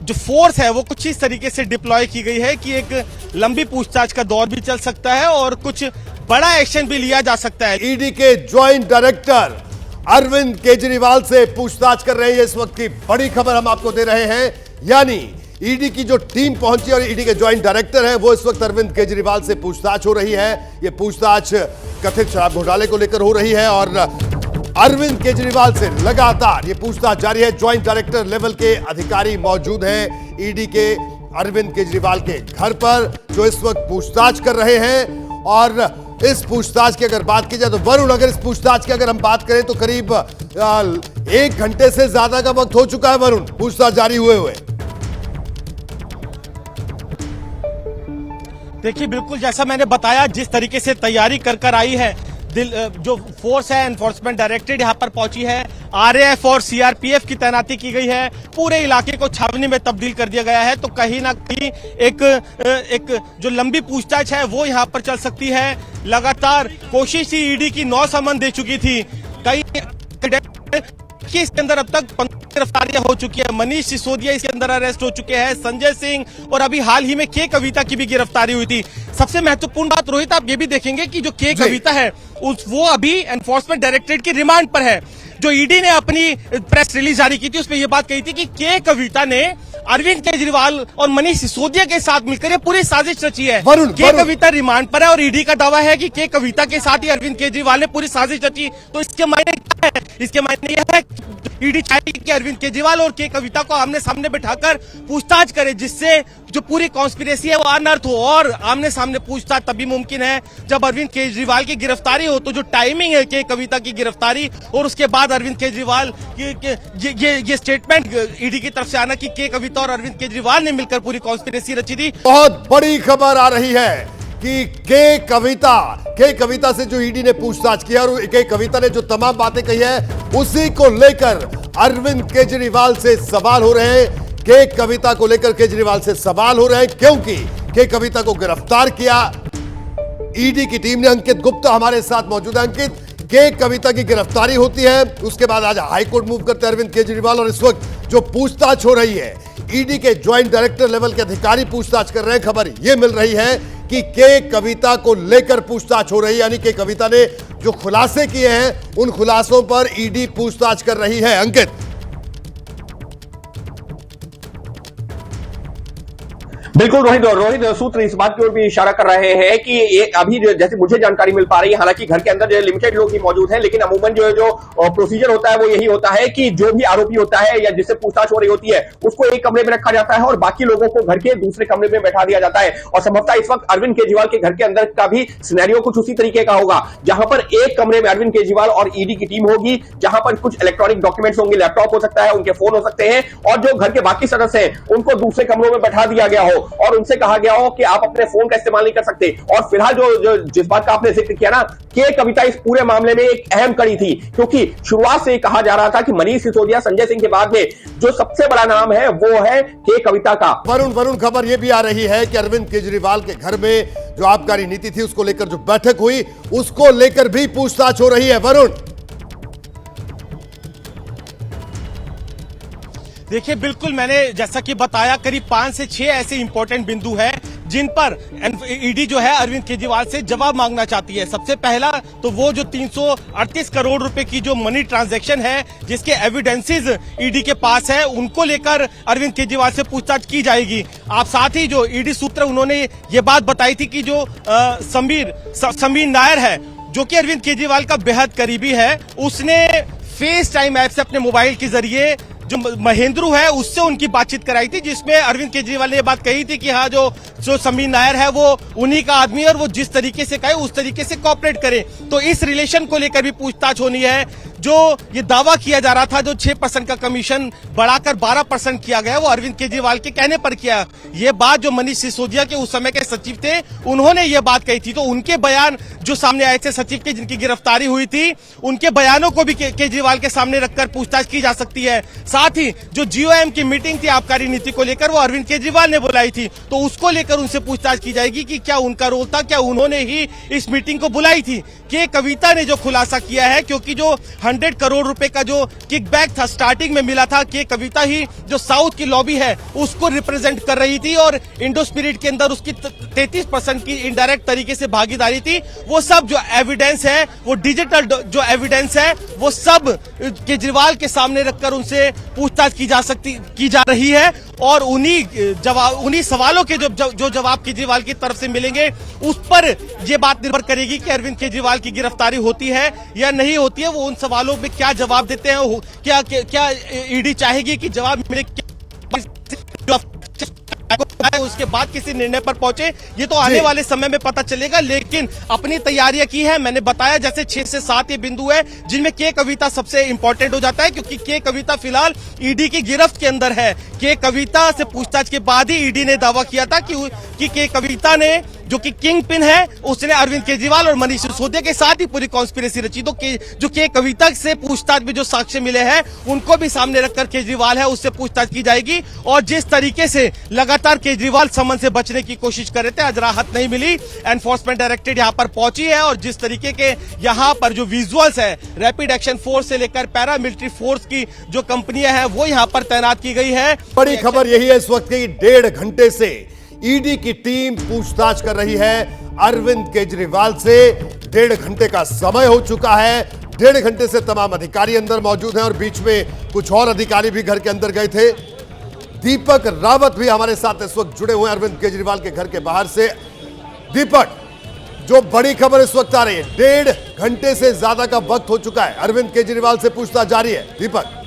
जो फोर्स है वो कुछ इस तरीके से डिप्लॉय की गई है कि एक लंबी पूछताछ का दौर भी चल सकता है और कुछ बड़ा एक्शन भी लिया जा सकता है। ईडी के ज्वाइंट डायरेक्टर अरविंद केजरीवाल से पूछताछ कर रहे हैं, इस वक्त की बड़ी खबर हम आपको दे रहे हैं। यानी ईडी की जो टीम पहुंची और ईडी के ज्वाइंट डायरेक्टर हैं वो इस वक्त अरविंद केजरीवाल से पूछताछ हो रही है। ये पूछताछ कथित शराब घोटाले को लेकर हो रही है और अरविंद केजरीवाल से लगातार ये पूछताछ जारी है। ज्वाइंट डायरेक्टर लेवल के अधिकारी मौजूद हैं ईडी के अरविंद केजरीवाल के घर पर, जो इस वक्त पूछताछ कर रहे हैं। और इस पूछताछ की अगर बात की जाए तो वरुण, अगर इस पूछताछ की अगर हम बात करें तो करीब 1 घंटे से ज्यादा का वक्त हो चुका है वरुण पूछताछ जारी हुए। देखिए बिल्कुल जैसा मैंने बताया, जिस तरीके से तैयारी कर आई है जो फोर्स है, एनफोर्समेंट डायरेक्टरेट यहाँ पर पहुंची है, आरएएफ और सीआरपीएफ की तैनाती की गई है, पूरे इलाके को छावनी में तब्दील कर दिया गया है। तो कहीं ना कहीं एक जो लंबी पूछताछ है वो यहाँ पर चल सकती है। लगातार कोशिश ही ईडी की 9 समन दे चुकी थी, कई इसके अंदर अब तक 15 गिरफ्तारियां हो चुकी है। मनीष सिसोदिया इसके अंदर अरेस्ट हो चुके हैं, संजय सिंह, और अभी हाल ही में के कविता की भी गिरफ्तारी हुई थी। सबसे महत्वपूर्ण बात रोहित, आप ये भी देखेंगे कि जो के कविता है वो अभी एनफोर्समेंट डायरेक्टरेट की रिमांड पर है। जो ईडी ने अपनी प्रेस रिलीज जारी की थी उसमें यह बात कही थी कि के कविता ने अरविंद केजरीवाल और मनीष सिसोदिया के साथ मिलकर ये पूरी साजिश रची है। के कविता रिमांड पर है और ईडी का दावा है कि के कविता के साथ ही अरविंद केजरीवाल ने पूरी साजिश रची। तो इसके मायने क्या है? इसके मायने यह है ईडी चाहेगी कि अरविंद केजरीवाल और के कविता को आमने सामने बिठाकर पूछताछ करे, जिससे जो पूरी कॉन्स्पिरेसी है वो अनर्थ हो। और आमने सामने पूछताछ तभी मुमकिन है जब अरविंद केजरीवाल की गिरफ्तारी हो। तो जो टाइमिंग है के कविता की गिरफ्तारी और उसके बाद अरविंद केजरीवाल ये स्टेटमेंट ईडी की तरफ से आना कि के कविता और अरविंद केजरीवाल ने मिलकर पूरी कॉन्स्पिरेसी रची थी। बहुत बड़ी खबर आ रही है कि के कविता से जो ईडी ने पूछताछ किया और के कविता ने जो तमाम बातें कही है उसी को लेकर अरविंद केजरीवाल से सवाल हो रहे हैं। के कविता को लेकर केजरीवाल से सवाल हो रहे हैं क्योंकि के कविता को गिरफ्तार किया ईडी की टीम ने। अंकित गुप्ता हमारे साथ मौजूद है। अंकित, के कविता की गिरफ्तारी होती है, उसके बाद आज हाईकोर्ट मूव करते हैं अरविंद केजरीवाल और इस वक्त जो पूछताछ हो रही है ईडी के ज्वाइंट डायरेक्टर लेवल के अधिकारी पूछताछ कर रहे हैं। खबर यह मिल रही है कि के कविता को लेकर पूछताछ हो रही है, यानी के कविता ने जो खुलासे किए हैं उन खुलासों पर ईडी पूछताछ कर रही है। अंकित, बिल्कुल रोहित सूत्र इस बात की ओर भी इशारा कर रहे हैं कि ये अभी जैसे मुझे जानकारी मिल पा रही है, हालांकि घर के अंदर जो लिमिटेड लोग ही मौजूद हैं, लेकिन अमूमन जो प्रोसीजर होता है वो यही होता है कि जो भी आरोपी होता है या जिससे पूछताछ हो रही होती है उसको एक कमरे में रखा जाता है और बाकी लोगों को घर के दूसरे कमरे में बैठा दिया जाता है। और संभवतः इस वक्त अरविंद केजरीवाल के घर के अंदर का भी सिनेरियो कुछ उसी तरीके का होगा, जहां पर एक कमरे में अरविंद केजरीवाल और ईडी की टीम होगी, जहां पर कुछ इलेक्ट्रॉनिक डॉक्यूमेंट्स होंगे, लैपटॉप हो सकता है, उनके फोन हो सकते हैं, और जो घर के बाकी सदस्य हैं उनको दूसरे कमरों में बैठा दिया गया हो और उनसे कहा गया हो कि आप अपने फोन का इस्तेमाल नहीं कर सकते। और फिलहाल जो जिस बात का आपने जिक्र किया ना, के कविता इस पूरे मामले में एक अहम कड़ी थी, क्योंकि शुरुआत से कहा जा रहा था कि मनीष सिसोदिया, संजय सिंह के बाद में जो सबसे बड़ा नाम है वो है के कविता का। वरुण, खबर यह भी आ रही है कि अरविंद केजरीवाल के घर में जो आबकारी नीति थी उसको लेकर जो बैठक हुई उसको लेकर भी पूछताछ हो रही है। वरुण, देखिए, बिल्कुल मैंने जैसा कि बताया करीब 5 से 6 ऐसे इंपॉर्टेंट बिंदु हैं जिन पर ईडी जो है अरविंद केजरीवाल से जवाब मांगना चाहती है। सबसे पहला तो वो जो 338 करोड़ रुपए की जो मनी ट्रांजैक्शन है जिसके एविडेंसेस ईडी के पास है, उनको लेकर अरविंद केजरीवाल से पूछताछ की जाएगी। आप साथ ही जो ईडी सूत्र उन्होंने ये बात बताई थी कि जो समीर नायर है जो कि अरविंद केजरीवाल का बेहद करीबी है, उसने फेस टाइम ऐप से अपने मोबाइल के जरिए जो महेंद्रू है उससे उनकी बातचीत कराई थी, जिसमें अरविंद केजरीवाल ने यह बात कही थी कि हाँ जो समीर नायर है वो उन्हीं का आदमी है और वो जिस तरीके से कहे उस तरीके से कोऑपरेट करे। तो इस रिलेशन को लेकर भी पूछताछ होनी है। जो ये दावा किया जा रहा था जो 6% का कमीशन बढ़ाकर 12% किया गया वो अरविंद केजरीवाल के कहने पर किया। ये बात जो मनीष सिसोदिया के उस समय के सचिव थे उन्होंने ये बात कही थी। तो उनके बयान जो सामने आए थे सचिव के जिनकी गिरफ्तारी हुई थी, उनके बयानों को भी केजरीवाल के सामने रखकर पूछताछ की जा सकती है। साथ ही जो जीओएम की मीटिंग थी आबकारी नीति को लेकर वो अरविंद केजरीवाल ने बुलाई थी, तो उसको लेकर उनसे पूछताछ की जाएगी कि क्या उनका रोल था, क्या उन्होंने ही इस मीटिंग को बुलाई थी। के कविता ने जो खुलासा किया है, क्योंकि जो 100 करोड़ रुपए का जो किकबैक था स्टार्टिंग में मिला था, के कविता ही जो साउथ की लॉबी है उसको रिप्रेजेंट कर रही थी और इंडो स्पिरिट के अंदर उसकी 33% की इनडायरेक्ट तरीके से भागीदारी थी। वो सब जो एविडेंस है, वो डिजिटल जो एविडेंस है, वो सब केजरीवाल के सामने रखकर उनसे पूछताछ की जा रही है और उन्हीं सवालों के जो जवाब केजरीवाल की तरफ से मिलेंगे उस पर यह बात निर्भर करेगी कि अरविंद केजरीवाल की गिरफ्तारी होती है या नहीं होती है। वो उन सवालों में क्या जवाब देते हैं, क्या ईडी चाहेगी कि जवाब मिले, उसके बाद किसी निर्णय पर पहुंचे, ये तो आने वाले समय में पता चलेगा। लेकिन अपनी तैयारियां की है, मैंने बताया जैसे 6 से 7 ये बिंदु है जिनमें के कविता सबसे इंपॉर्टेंट हो जाता है, क्योंकि के कविता फिलहाल ईडी की गिरफ्त के अंदर है। के कविता से पूछताछ के बाद ही ईडी ने दावा किया था कि के कविता ने जो कि किंग पिन है उसने अरविंद केजरीवाल और मनीष सिसोदिया के साथ ही पूरी कॉन्स्पिरेसी रची। तो जो के कविता से पूछताछ में जो साक्ष्य मिले हैं उनको भी सामने रखकर केजरीवाल है उससे पूछताछ की जाएगी। और जिस तरीके से लगातार केजरीवाल समन से बचने की कोशिश कर रहे थे, आज राहत नहीं मिली। एनफोर्समेंट डायरेक्टरेट यहाँ पर पहुंची है और जिस तरीके के यहाँ पर जो विजुअल्स है, रैपिड एक्शन फोर्स से लेकर पैरामिलिट्री फोर्स की जो कंपनियां हैं वो यहाँ पर तैनात की गई है। बड़ी खबर यही है इस वक्त की 1.5 घंटे से ईडी की टीम पूछताछ कर रही है अरविंद केजरीवाल से। 1.5 घंटे का समय हो चुका है। 1.5 घंटे से तमाम अधिकारी अंदर मौजूद हैं और बीच में कुछ और अधिकारी भी घर के अंदर गए थे। दीपक रावत भी हमारे साथ इस वक्त जुड़े हुए हैं अरविंद केजरीवाल के घर के बाहर से। दीपक, जो बड़ी खबर इस वक्त आ रही है, 1.5 घंटे से ज्यादा का वक्त हो चुका है, अरविंद केजरीवाल से पूछताछ जारी है। दीपक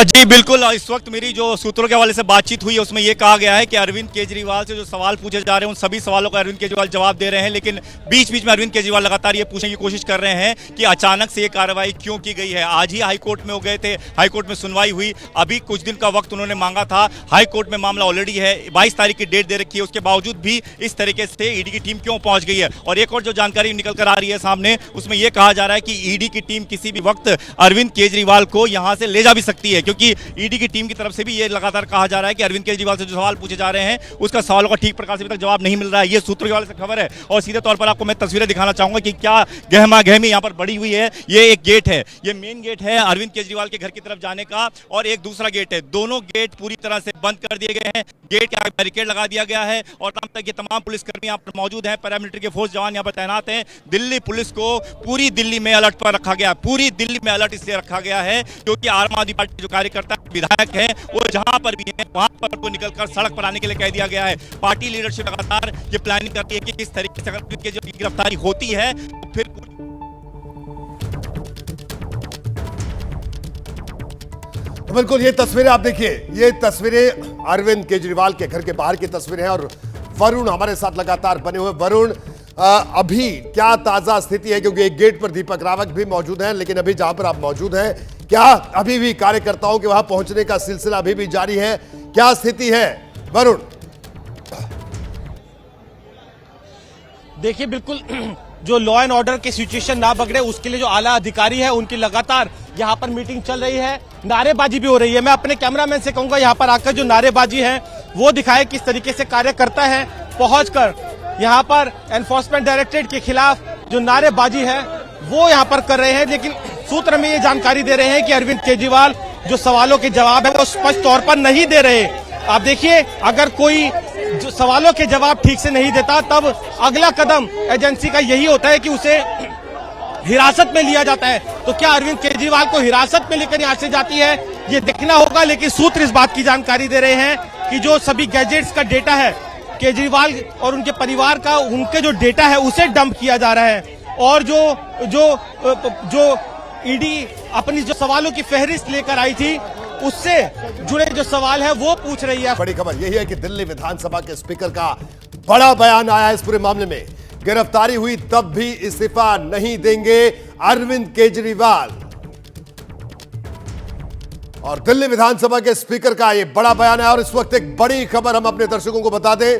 जी बिल्कुल, इस वक्त मेरी जो सूत्रों के हवाले से बातचीत हुई है उसमें यह कहा गया है कि अरविंद केजरीवाल से जो सवाल पूछे जा रहे हैं उन सभी सवालों का अरविंद केजरीवाल जवाब दे रहे हैं, लेकिन बीच बीच में अरविंद केजरीवाल लगातार ये पूछने की कोशिश कर रहे हैं कि अचानक से ये कार्रवाई क्यों की गई है। आज ही हाईकोर्ट में हो गए थे, हाईकोर्ट में सुनवाई हुई, अभी कुछ दिन का वक्त उन्होंने मांगा था, हाईकोर्ट में मामला ऑलरेडी है, 22 तारीख की डेट दे रखी है, उसके बावजूद भी इस तरीके से ईडी की टीम क्यों पहुंच गई है। और एक और जो जानकारी निकल कर आ रही है सामने, उसमें यह कहा जा रहा है कि ईडी की टीम किसी भी वक्त अरविंद केजरीवाल को यहां से ले जा भी सकती है, क्योंकि ईडी की टीम की तरफ से भी ये लगातार कहा जा रहा है कि अरविंद केजरीवाल से जो सवाल पूछे जा रहे हैं उसका सवालों का ठीक प्रकार से अभी तक जवाब नहीं मिल रहा है। ये सूत्रों के हवाले से खबर है और सीधे तौर पर आपको मैं तस्वीरें दिखाना चाहूंगा कि क्या गहमा गहमी यहां पर बड़ी हुई है। ये एक गेट है, ये मेन गेट है अरविंद केजरीवाल के घर की तरफ जाने का, और एक दूसरा गेट है। दोनों गेट पूरी तरह से बंद कर दिए गए हैं, गेट के आगे बैरिकेड लगा दिया गया है और तब तक ये तमाम पुलिसकर्मी यहाँ पर मौजूद हैं, पैरामिलिट्री के फोर्स जवान यहाँ पर तैनात हैं। दिल्ली पुलिस को पूरी दिल्ली में अलर्ट पर रखा गया, पूरी दिल्ली में अलर्ट इसलिए रखा गया है क्योंकि आम आदमी पार्टी के जो कार्यकर्ता विधायक हैं वो जहां पर भी है वहां पर उनको निकलकर सड़क पर आने के लिए कह दिया गया है। पार्टी लीडरशिप लगातार ये प्लानिंग करती है कि किस तरीके से अगर जो गिरफ्तारी होती है तो फिर बिल्कुल ये तस्वीरें आप देखिए, ये तस्वीरें अरविंद केजरीवाल के घर के बाहर की तस्वीरें हैं और वरुण हमारे साथ लगातार बने हुए। वरुण, अभी क्या ताजा स्थिति है, क्योंकि एक गेट पर दीपक रावत भी मौजूद हैं, लेकिन अभी जहां पर आप मौजूद हैं क्या अभी भी कार्यकर्ताओं के वहां पहुंचने का सिलसिला अभी भी जारी है? क्या स्थिति है वरुण? देखिए बिल्कुल जो लॉ एंड ऑर्डर की सिचुएशन ना बिगड़े उसके लिए जो आला अधिकारी है उनकी लगातार यहाँ पर मीटिंग चल रही है, नारेबाजी भी हो रही है। मैं अपने कैमरामैन से कहूंगा यहाँ पर आकर जो नारेबाजी है वो दिखाए किस तरीके से कार्यकर्ता है पहुंचकर यहाँ पर एनफोर्समेंट डायरेक्टरेट के खिलाफ जो नारेबाजी है वो यहाँ पर कर रहे हैं। लेकिन सूत्र में ये जानकारी दे रहे हैं कि अरविंद केजरीवाल जो सवालों के जवाब है वो स्पष्ट तौर पर नहीं दे रहे। आप देखिए, अगर कोई जो सवालों के जवाब ठीक से नहीं देता तब अगला कदम एजेंसी का यही होता है कि उसे हिरासत में लिया जाता है। तो क्या अरविंद केजरीवाल को हिरासत में लेकर यहाँ से जाती है ये देखना होगा। लेकिन सूत्र इस बात की जानकारी दे रहे हैं कि जो सभी गैजेट्स का डेटा है केजरीवाल और उनके परिवार का, उनके जो डेटा है उसे डंप किया जा रहा है और जो ईडी अपनी जो सवालों की फहरिस्त लेकर आई थी उससे जुड़े जो सवाल है वो पूछ रही है। बड़ी खबर यही है कि दिल्ली विधानसभा के स्पीकर का बड़ा बयान आया इस पूरे मामले में। गिरफ्तारी हुई तब भी इस्तीफा नहीं देंगे अरविंद केजरीवाल। और दिल्ली विधानसभा के स्पीकर का यह बड़ा बयान है। और इस वक्त एक बड़ी खबर हम अपने दर्शकों को बता दें,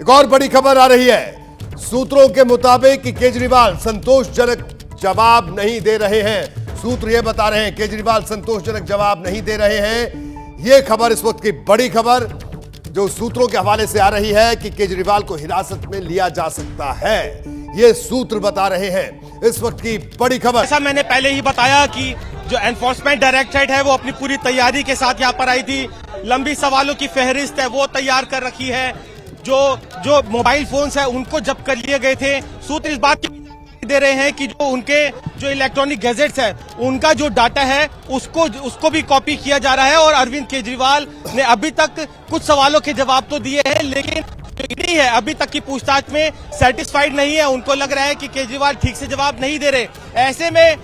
एक और बड़ी खबर आ रही है सूत्रों के मुताबिक कि केजरीवाल संतोषजनक जवाब नहीं दे रहे हैं। सूत्र यह बता रहे हैं केजरीवाल संतोषजनक जवाब नहीं दे रहे हैं। यह खबर इस वक्त की बड़ी खबर जो सूत्रों के हवाले से आ रही है कि केजरीवाल को हिरासत में लिया जा सकता है, यह सूत्र बता रहे हैं इस वक्त की बड़ी खबर। ऐसा मैंने पहले ही बताया कि जो एनफोर्समेंट डायरेक्टरेट है वो अपनी पूरी तैयारी के साथ यहाँ पर आई थी, लंबी सवालों की फहरिस्त है वो तैयार कर रखी है। जो मोबाइल फोन्स है उनको जब्त कर लिए गए थे। सूत्र इस बात की दे रहे हैं कि जो उनके जो इलेक्ट्रॉनिक गैजेट्स है उनका जो डाटा है उसको भी कॉपी किया जा रहा है। और अरविंद केजरीवाल ने अभी तक कुछ सवालों के जवाब तो दिए हैं, लेकिन ईडी है अभी तक की पूछताछ में सेटिस्फाइड नहीं है। उनको लग रहा है कि केजरीवाल ठीक से जवाब नहीं दे रहे। ऐसे में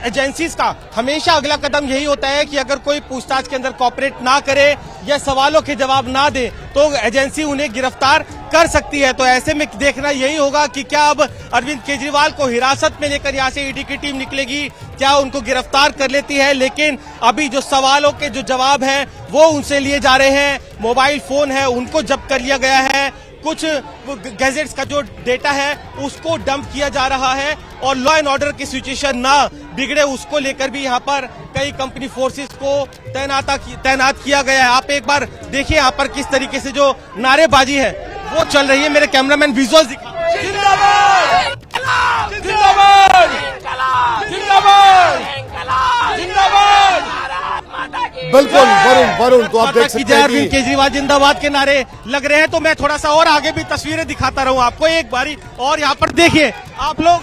एजेंसीज का हमेशा अगला कदम यही होता है कि अगर कोई पूछताछ के अंदर कॉपरेट ना करे या सवालों के जवाब ना दे तो एजेंसी उन्हें गिरफ्तार कर सकती है। तो ऐसे में देखना यही होगा कि क्या अब अरविंद केजरीवाल को हिरासत में लेकर यहाँ से ईडी की टीम निकलेगी, क्या उनको गिरफ्तार कर लेती है। लेकिन अभी जो सवालों के जो जवाब हैं वो उनसे लिए जा रहे हैं, मोबाइल फोन है उनको जब्त कर लिया गया है, कुछ गैजेट्स का जो डेटा है उसको डंप किया जा रहा है और लॉ एंड ऑर्डर की सिचुएशन ना बिगड़े उसको लेकर भी यहाँ पर कई कंपनी फोर्सेस को तैनात किया गया है। आप एक बार देखिए यहाँ पर किस तरीके से जो नारेबाजी है वो चल रही है। मेरे कैमरामैन विजुअल्स दिखा। जिंदाबाद जिंदाबाद जिंदाबाद जिंदाबाद बिल्कुल वरुण तो आप देख सकते हैं अरविंद कि केजरीवाल जिंदाबाद के नारे लग रहे हैं। तो मैं थोड़ा सा और आगे भी तस्वीरें दिखाता रहूं आपको एक बारी। और यहाँ पर देखिए आप लोग,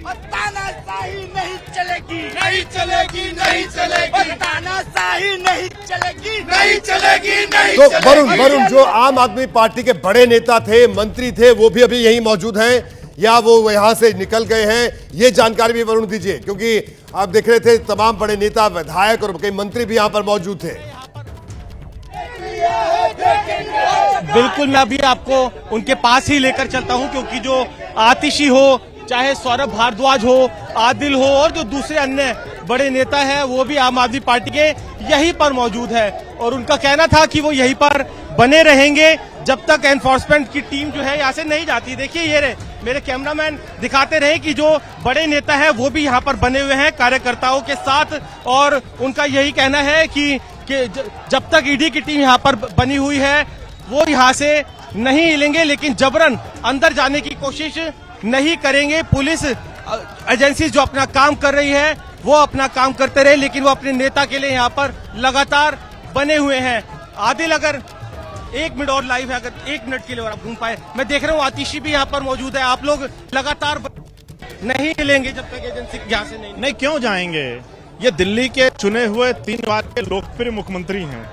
तानाशाही नहीं चलेगी, नहीं चलेगी, नहीं चलेगी, तानाशाही नहीं चलेगी, नहीं चलेगी, नहीं तो चलेगी। वरुण जो आम आदमी पार्टी के बड़े नेता थे, मंत्री थे, वो भी अभी यहीं मौजूद हैं या वो यहां से निकल गए हैं, ये जानकारी भी वरुण दीजिए, क्योंकि आप देख रहे थे तमाम बड़े नेता, विधायक और कई मंत्री भी यहां पर मौजूद थे। बिल्कुल मैं अभी आपको उनके पास ही लेकर चलता हूं, क्योंकि जो आतिशी हो, चाहे सौरभ भारद्वाज हो, आदिल हो और जो दूसरे अन्य बड़े नेता हैं, वो भी आम आदमी पार्टी के यहीं पर मौजूद है। और उनका कहना था कि वो यहीं पर बने रहेंगे जब तक एनफोर्समेंट की टीम जो है यहाँ से नहीं जाती। देखिए ये रहे मेरे कैमरामैन दिखाते रहे कि जो बड़े नेता है वो भी यहाँ पर बने हुए हैं कार्यकर्ताओं के साथ। और उनका यही कहना है कि जब तक ईडी की टीम यहाँ पर बनी हुई है वो यहाँ से नहीं हिलेंगे, लेकिन जबरन अंदर जाने की कोशिश नहीं करेंगे। पुलिस एजेंसी जो अपना काम कर रही है वो अपना काम करते रहे, लेकिन वो अपने नेता के लिए यहाँ पर लगातार बने हुए हैं। आदिल अगर 1 मिनट और लाइव है, अगर 1 मिनट के लिए और आप घूम पाए। मैं देख रहा हूँ आतिशी भी यहाँ पर मौजूद है। आप लोग लगातार नहीं हिलेंगे जब तक एजेंसी यहाँ से नहीं क्यों जाएंगे? ये दिल्ली के चुने हुए 3 बार के लोकप्रिय मुख्यमंत्री हैं।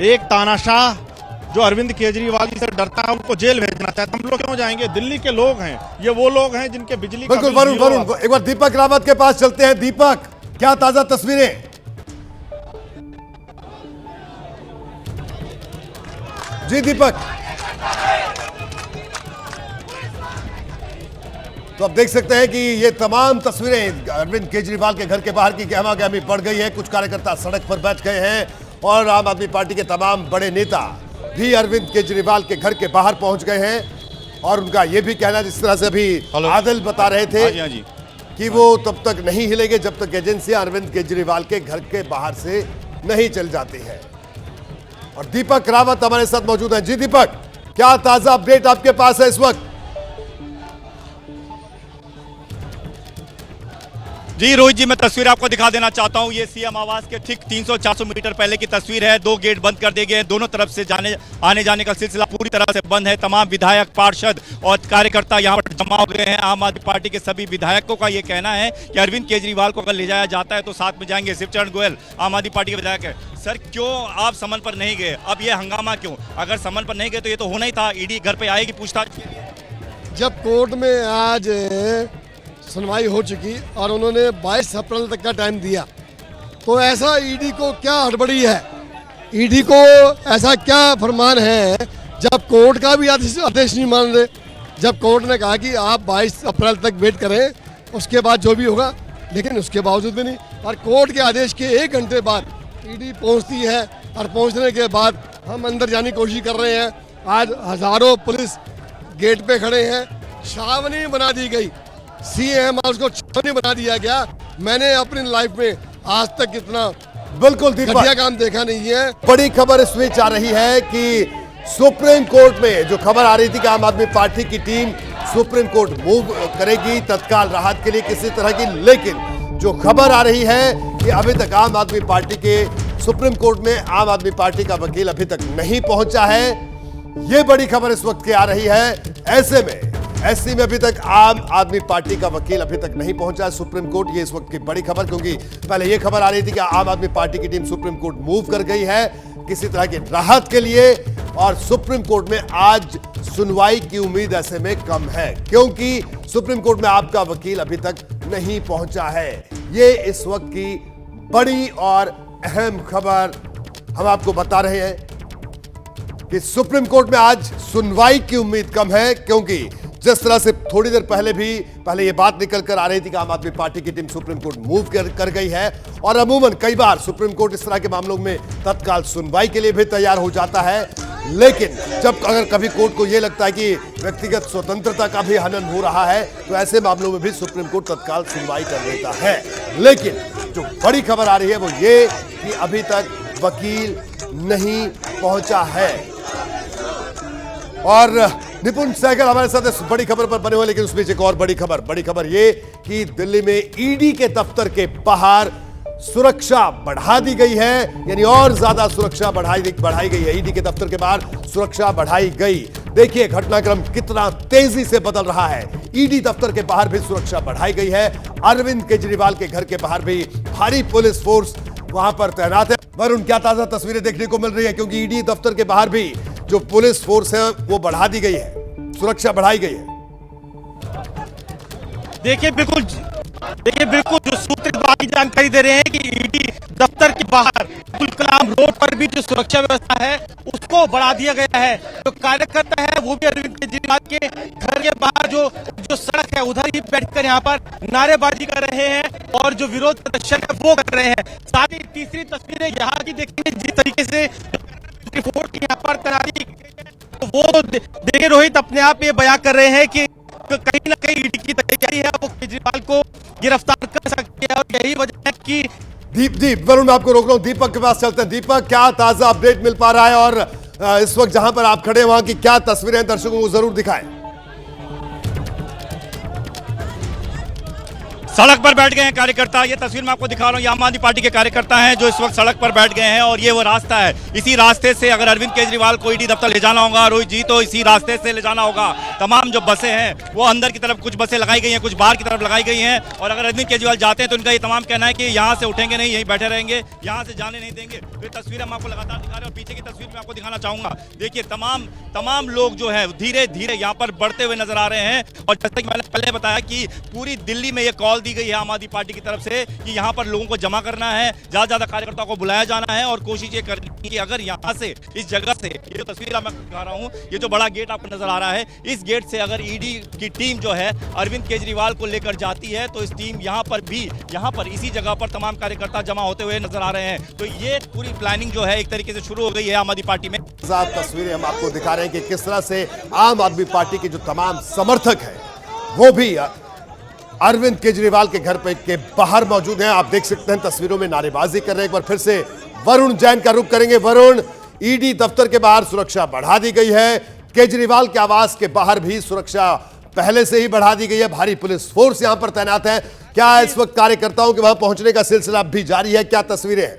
एक तानाशाह जो अरविंद केजरीवाल जी से डरता है, उनको जेल भेजना चाहता है। हम लोग क्यों जाएंगे? दिल्ली के लोग हैं, ये वो लोग हैं जिनके बिजली का बिल्कुल बिल वरुण एक बार दीपक रावत के पास चलते हैं। दीपक, क्या ताजा तस्वीरें? जी दीपक, तो आप देख सकते हैं कि ये तमाम तस्वीरें अरविंद केजरीवाल के घर के बाहर की गहमा-गहमी बढ़ गई है। कुछ कार्यकर्ता सड़क पर बैठ गए हैं और आम आदमी पार्टी के तमाम बड़े नेता भी अरविंद केजरीवाल के घर के बाहर पहुंच गए हैं। और उनका यह भी कहना, जिस तरह से अभी आदिल बता रहे थे, हाँ जी, कि वो तब तक नहीं हिलेंगे जब तक एजेंसियां अरविंद केजरीवाल के घर के बाहर से नहीं चल जाती है। और दीपक रावत हमारे साथ मौजूद हैं। जी दीपक, क्या ताजा अपडेट आपके पास है इस वक्त? जी रोहित जी, मैं तस्वीर आपको दिखा देना चाहता हूं। ये सीएम आवास के ठीक 300-400 मीटर पहले की तस्वीर है। 2 गेट बंद कर दिए गए हैं। दोनों तरफ से आने जाने का सिलसिला पूरी तरह से बंद है। तमाम विधायक, पार्षद और कार्यकर्ता यहाँ पर जमा हो गए हैं। आम आदमी पार्टी के सभी विधायकों का ये कहना है कि अरविंद केजरीवाल को अगर ले जाया जाता है तो साथ में जाएंगे। शिवचरण गोयल आम आदमी पार्टी के विधायक है। सर, क्यों आप समन पर नहीं गए? अब ये हंगामा क्यों? अगर समन पर नहीं गए तो ये तो होना ही था, ईडी घर पे आएगी पूछताछ के लिए। जब कोर्ट में आज सुनवाई हो चुकी और उन्होंने 22 अप्रैल तक का टाइम दिया, तो ऐसा ईडी को क्या हड़बड़ी है? ईडी को ऐसा क्या फरमान है जब कोर्ट का भी आदेश नहीं मान रहे? जब कोर्ट ने कहा कि आप 22 अप्रैल तक वेट करें, उसके बाद जो भी होगा, लेकिन उसके बावजूद भी नहीं। और कोर्ट के आदेश के 1 घंटे बाद ईडी पहुंचती है और पहुंचने के बाद हम अंदर जाने की कोशिश कर रहे हैं। आज हजारों पुलिस गेट पे खड़े हैं। छावनी बना दी गई, सीएम हाउस को छावनी बना दिया गया। मैंने अपनी लाइफ में आज तक इतना बिल्कुल घटिया काम देखा नहीं है। बड़ी खबर इस बीच आ रही है कि सुप्रीम कोर्ट में जो खबर आ रही थी कि आम आदमी पार्टी की टीम सुप्रीम कोर्ट मूव करेगी तत्काल राहत के लिए किसी तरह की, लेकिन जो खबर आ रही है कि अभी तक आम आदमी पार्टी के सुप्रीम कोर्ट में आम आदमी पार्टी का वकील अभी तक नहीं पहुंचा है। यह बड़ी खबर इस वक्त की आ रही है। ऐसे में एससी में अभी तक आम आदमी पार्टी का वकील अभी तक नहीं पहुंचा है सुप्रीम कोर्ट। ये इस वक्त की बड़ी खबर, क्योंकि पहले यह खबर आ रही थी कि आम आदमी पार्टी की टीम सुप्रीम कोर्ट मूव कर गई है किसी तरह की राहत के लिए, और सुप्रीम कोर्ट में आज सुनवाई की उम्मीद ऐसे में कम है, क्योंकि सुप्रीम कोर्ट में आपका वकील अभी तक नहीं पहुंचा है। ये इस वक्त की बड़ी और अहम खबर हम आपको बता रहे हैं कि सुप्रीम कोर्ट में आज सुनवाई की उम्मीद कम है, क्योंकि जिस तरह से थोड़ी देर पहले ये बात निकल कर आ रही थी कि आम आदमी पार्टी की टीम सुप्रीम कोर्ट मूव कर गई है, और अमूमन कई बार सुप्रीम कोर्ट इस तरह के मामलों में तत्काल सुनवाई के लिए भी तैयार हो जाता है। लेकिन जब अगर कभी कोर्ट को यह लगता है कि व्यक्तिगत स्वतंत्रता का भी हनन हो रहा है, तो ऐसे मामलों में भी सुप्रीम कोर्ट तत्काल सुनवाई कर देता है। लेकिन जो बड़ी खबर आ रही है वो ये कि अभी तक वकील नहीं पहुंचा है। और निपुण सहगल हमारे साथ इस बड़ी खबर पर बने हुए, लेकिन उस बीच एक और बड़ी खबर ये कि दिल्ली में ईडी के दफ्तर के बाहर सुरक्षा बढ़ा दी गई है, यानी और ज्यादा सुरक्षा बढ़ाई गई है। ईडी के दफ्तर के बाहर सुरक्षा बढ़ाई गई। देखिए घटनाक्रम कितना तेजी से बदल रहा है। ईडी दफ्तर के बाहर भी सुरक्षा बढ़ाई गई है। अरविंद केजरीवाल के घर के बाहर भी भारी पुलिस फोर्स वहां पर तैनात है। वरुण, क्या ताजा तस्वीरें देखने को मिल रही है? क्योंकि ईडी दफ्तर के बाहर भी जो पुलिस फोर्स है वो बढ़ा दी गई है, सुरक्षा बढ़ाई गई है। देखिए बिल्कुल जो सूत्र बाकी जानकारी दे रहे हैं कि ईडी दफ्तर के बाहर अब्दुल कलाम रोड पर भी जो सुरक्षा व्यवस्था है उसको बढ़ा दिया गया है। जो कार्यकर्ता है वो भी अरविंद केजरीवाल के घर के बाहर जो सड़क है उधर ही बैठकर यहाँ पर नारेबाजी कर रहे हैं और जो विरोध प्रदर्शन है वो कर रहे हैं। साथ ही तीसरी तस्वीरें यहाँ की देखेंगे, जिस तरीके से फोर्स की यहाँ पर तैनाती, तो वो देखिए रोहित अपने आप ये बयान कर रहे हैं कि कहीं ना कहीं ईडी की तैयारी है, वो केजरीवाल को गिरफ्तार कर सकती है। और यही वजह है कि दीप वरुण, मैं आपको रोक रहा हूं, दीपक के पास चलते हैं। दीपक, क्या ताजा अपडेट मिल पा रहा है और इस वक्त जहां पर आप खड़े हैं वहां की क्या तस्वीरें दर्शकों को जरूर दिखाएं। सड़क पर बैठ गए हैं कार्यकर्ता। ये तस्वीर मैं आपको दिखा रहा हूँ, ये आम आदमी पार्टी के कार्यकर्ता हैं जो इस वक्त सड़क पर बैठ गए हैं और ये वो रास्ता है। इसी रास्ते से अगर अरविंद केजरीवाल को ईडी दफ्तर ले जाना होगा रोहित जी, तो इसी रास्ते से ले जाना होगा। तमाम जो बसें हैं वो अंदर की तरफ कुछ बसें लगाई गई हैं, कुछ बाहर की तरफ लगाई गई हैं। और अगर अरविंद केजरीवाल जाते हैं तो इनका ये तमाम कहना है कि यहाँ से उठेंगे नहीं, यहीं बैठे रहेंगे, यहाँ से जाने नहीं देंगे। तो ये तस्वीर हम आपको लगातार दिखा रहे हैं और पीछे की तस्वीर मैं आपको दिखाना चाहूंगा। देखिए तमाम लोग जो है धीरे धीरे यहाँ पर बढ़ते हुए नजर आ रहे हैं। और जैसे कि मैंने पहले बताया कि पूरी दिल्ली में ये कॉल दी गई है आम आदमी पार्टी की तरफ से कि यहां पर लोगों को जमा करना है, ज्यादा कार्यकर्ताओं को बुलाया जाना है और कोशिश ये करनी है कि अगर यहां से इस जगह से, ये जो तस्वीर मैं दिखा रहा हूं, ये जो बड़ा गेट आपको नजर आ रहा है, इस गेट से अगर ईडी की टीम जो है अरविंद केजरीवाल को लेकर जाती है तो इस टीम यहां पर इसी जगह पर तमाम कार्यकर्ता जमा होते हुए नजर आ रहे हैं। तो ये पूरी प्लानिंग जो है एक तरीके से शुरू हो गई है आम आदमी पार्टी में। तस्वीरें हम आपको दिखा रहे हैं कि किस तरह से आम आदमी पार्टी के जो तमाम समर्थक हैं वो भी अरविंद केजरीवाल के घर पे के बाहर मौजूद हैं। आप देख सकते हैं तस्वीरों में नारेबाजी कर रहे हैं। एक बार फिर से वरुण जैन का रुख करेंगे। वरुण, ईडी दफ्तर के बाहर सुरक्षा बढ़ा दी गई है, केजरीवाल के आवास के बाहर भी सुरक्षा पहले से ही बढ़ा दी गई है, भारी पुलिस फोर्स यहां पर तैनात है। क्या इस वक्त कार्यकर्ताओं के वहां पहुंचने का सिलसिला भी जारी है? क्या तस्वीरें हैं?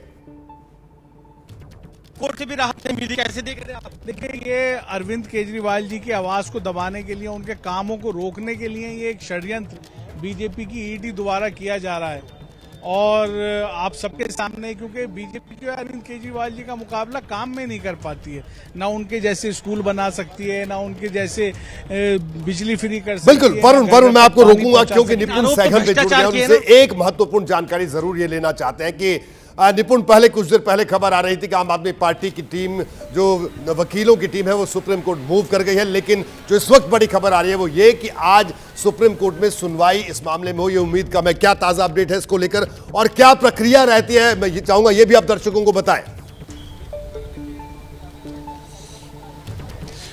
कोर्ट से भी राहत नहीं मिली, कैसे देख रहे हैं आप? देखिए, ये अरविंद केजरीवाल जी की आवाज को दबाने के लिए, उनके कामों को रोकने के लिए ये एक षड्यंत्र बीजेपी की ईडी द्वारा किया जा रहा है। और आप सबके सामने, क्योंकि बीजेपी जो है अरविंद केजरीवाल जी का मुकाबला काम में नहीं कर पाती है, ना उनके जैसे स्कूल बना सकती है, ना उनके जैसे बिजली फ्री कर सकती है। बिल्कुल वरुण मैं आपको रोकूंगा क्योंकि निपुण सहगल पे जुड़ गए हैं, उनसे एक महत्वपूर्ण जानकारी जरूर ये लेना चाहते हैं कि निपुण, पहले कुछ देर पहले खबर आ रही थी कि आम आदमी पार्टी की टीम, जो वकीलों की टीम है, वो सुप्रीम कोर्ट मूव कर गई है। लेकिन जो इस वक्त बड़ी खबर आ रही है वो ये कि आज सुप्रीम कोर्ट में सुनवाई इस मामले में हो, ये उम्मीद कम है। क्या ताजा अपडेट है इसको लेकर और क्या प्रक्रिया रहती है, मैं ये चाहूंगा ये भी आप दर्शकों को बताएं।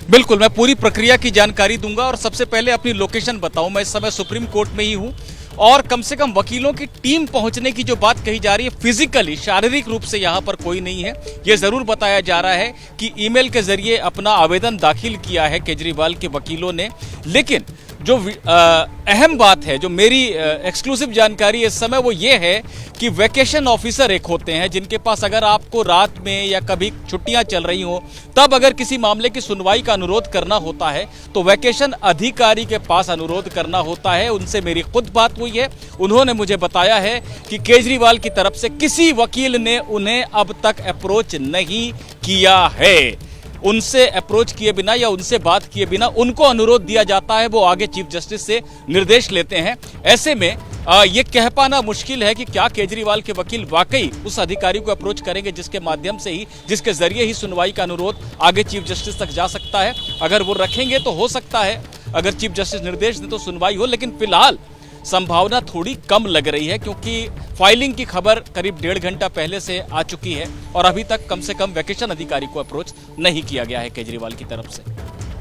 बिल्कुल, मैं पूरी प्रक्रिया की जानकारी दूंगा और सबसे पहले अपनी लोकेशन बताऊं। मैं इस समय सुप्रीम कोर्ट में ही हूं और कम से कम वकीलों की टीम पहुंचने की जो बात कही जा रही है, फिजिकली शारीरिक रूप से यहां पर कोई नहीं है। यह जरूर बताया जा रहा है कि ईमेल के जरिए अपना आवेदन दाखिल किया है केजरीवाल के वकीलों ने। लेकिन जो अहम बात है, जो मेरी एक्सक्लूसिव जानकारी इस समय, वो ये है कि वैकेशन ऑफिसर एक होते हैं जिनके पास अगर आपको रात में या कभी छुट्टियां चल रही हो तब अगर किसी मामले की सुनवाई का अनुरोध करना होता है तो वैकेशन अधिकारी के पास अनुरोध करना होता है। उनसे मेरी खुद बात हुई है, उन्होंने मुझे बताया है कि केजरीवाल की तरफ से किसी वकील ने उन्हें अब तक अप्रोच नहीं किया है। उनसे अप्रोच किए बिना या उनसे बात किए बिना उनको अनुरोध दिया जाता है, वो आगे चीफ जस्टिस से निर्देश लेते हैं। ऐसे में ये कह पाना मुश्किल है कि क्या केजरीवाल के वकील वाकई उस अधिकारी को अप्रोच करेंगे जिसके माध्यम से ही, जिसके जरिए ही सुनवाई का अनुरोध आगे चीफ जस्टिस तक जा सकता है। अगर वो रखेंगे तो हो सकता है, अगर चीफ जस्टिस निर्देश दे तो सुनवाई हो, लेकिन फिलहाल संभावना थोड़ी कम लग रही है क्योंकि फाइलिंग की खबर करीब 1.5 घंटा पहले से आ चुकी है और अभी तक कम से कम वैकेशन अधिकारी को अप्रोच नहीं किया गया है केजरीवाल की तरफ से।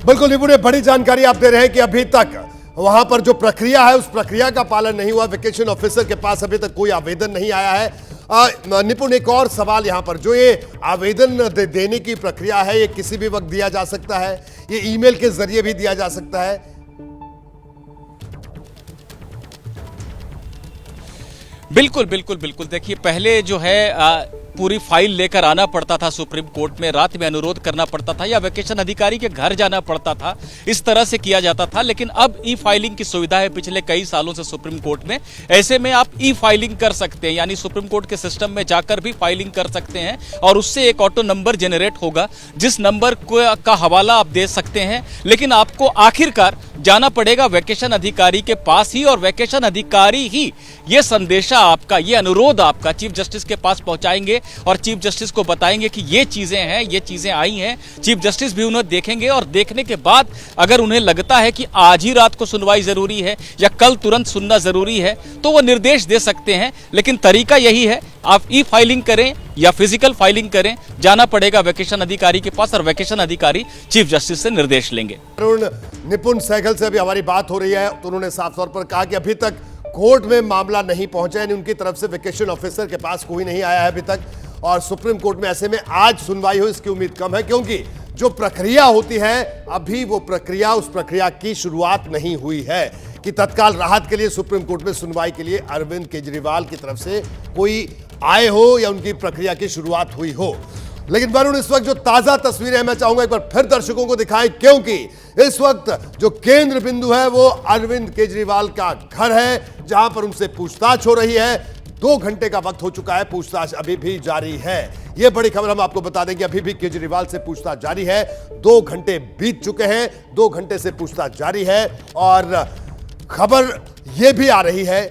बिल्कुल निपुण, बड़ी जानकारी आप दे रहे हैं कि अभी तक वहां पर जो प्रक्रिया है उस प्रक्रिया का पालन नहीं हुआ। वैकेशन ऑफिसर के पास अभी तक कोई आवेदन नहीं आया है। निपुण, एक और सवाल यहां पर, जो ये आवेदन देने की प्रक्रिया है ये किसी भी वक्त दिया जा सकता है, ये ईमेल के जरिए भी दिया जा सकता है? बिल्कुल बिल्कुल बिल्कुल। देखिए, पहले जो है पूरी फाइल लेकर आना पड़ता था सुप्रीम कोर्ट में, रात में अनुरोध करना पड़ता था या वेकेशन अधिकारी के घर जाना पड़ता था, इस तरह से किया जाता था। लेकिन अब ई फाइलिंग की सुविधा है पिछले कई सालों से सुप्रीम कोर्ट में। ऐसे में आप ई फाइलिंग कर सकते हैं, यानी सुप्रीम कोर्ट के सिस्टम में जाकर भी फाइलिंग कर सकते हैं और उससे एक ऑटो नंबर जनरेट होगा जिस नंबर का हवाला आप दे सकते हैं। लेकिन आपको आखिरकार जाना पड़ेगा वेकेशन अधिकारी के पास ही, और वेकेशन अधिकारी ही ये संदेशा आपका, ये अनुरोध आपका चीफ जस्टिस के पास पहुंचाएंगे और चीफ जस्टिस को बताएंगे कि ये चीजें हैं, ये चीजें आई हैं। चीफ जस्टिस भी उन्हें देखेंगे और देखने के बाद अगर उन्हें लगता है कि आज ही रात को सुनवाई जरूरी है या कल तुरंत सुनना जरूरी है तो वो निर्देश दे सकते हैं। लेकिन तरीका यही है, आप ई फाइलिंग करें या फिजिकल फाइलिंग करें, जाना पड़ेगा वेकेशन अधिकारी के पास और वेकेशन अधिकारी चीफ जस्टिस से निर्देश लेंगे। निपुण सहगल से अभी हमारी बात हो रही है तो उन्होंने साफ तौर पर कहा कि अभी तक कोर्ट में मामला नहीं पहुंचा, यानी उनकी तरफ से वेकेशन ऑफिसर के पास कोई नहीं आया है अभी तक, और सुप्रीम कोर्ट में ऐसे में आज सुनवाई हो इसकी उम्मीद कम है, क्योंकि जो प्रक्रिया होती है अभी वो प्रक्रिया, उस प्रक्रिया की शुरुआत नहीं हुई है कि तत्काल राहत के लिए सुप्रीम कोर्ट में सुनवाई के लिए अरविंद केजरीवाल की तरफ से कोई आए हो या उनकी प्रक्रिया की शुरुआत हुई हो। लेकिन वरुण, इस वक्त जो ताजा तस्वीरें मैं चाहूंगा एक बार फिर दर्शकों को दिखाएं, क्योंकि इस वक्त जो केंद्र बिंदु है वो अरविंद केजरीवाल का घर है जहां पर उनसे पूछताछ हो रही है। 2 घंटे का वक्त हो चुका है, पूछताछ अभी भी जारी है। यह बड़ी खबर हम आपको बता दें कि अभी भी केजरीवाल से पूछताछ जारी है। 2 घंटे बीत चुके हैं, 2 घंटे से पूछताछ जारी है। और खबर यह भी आ रही है,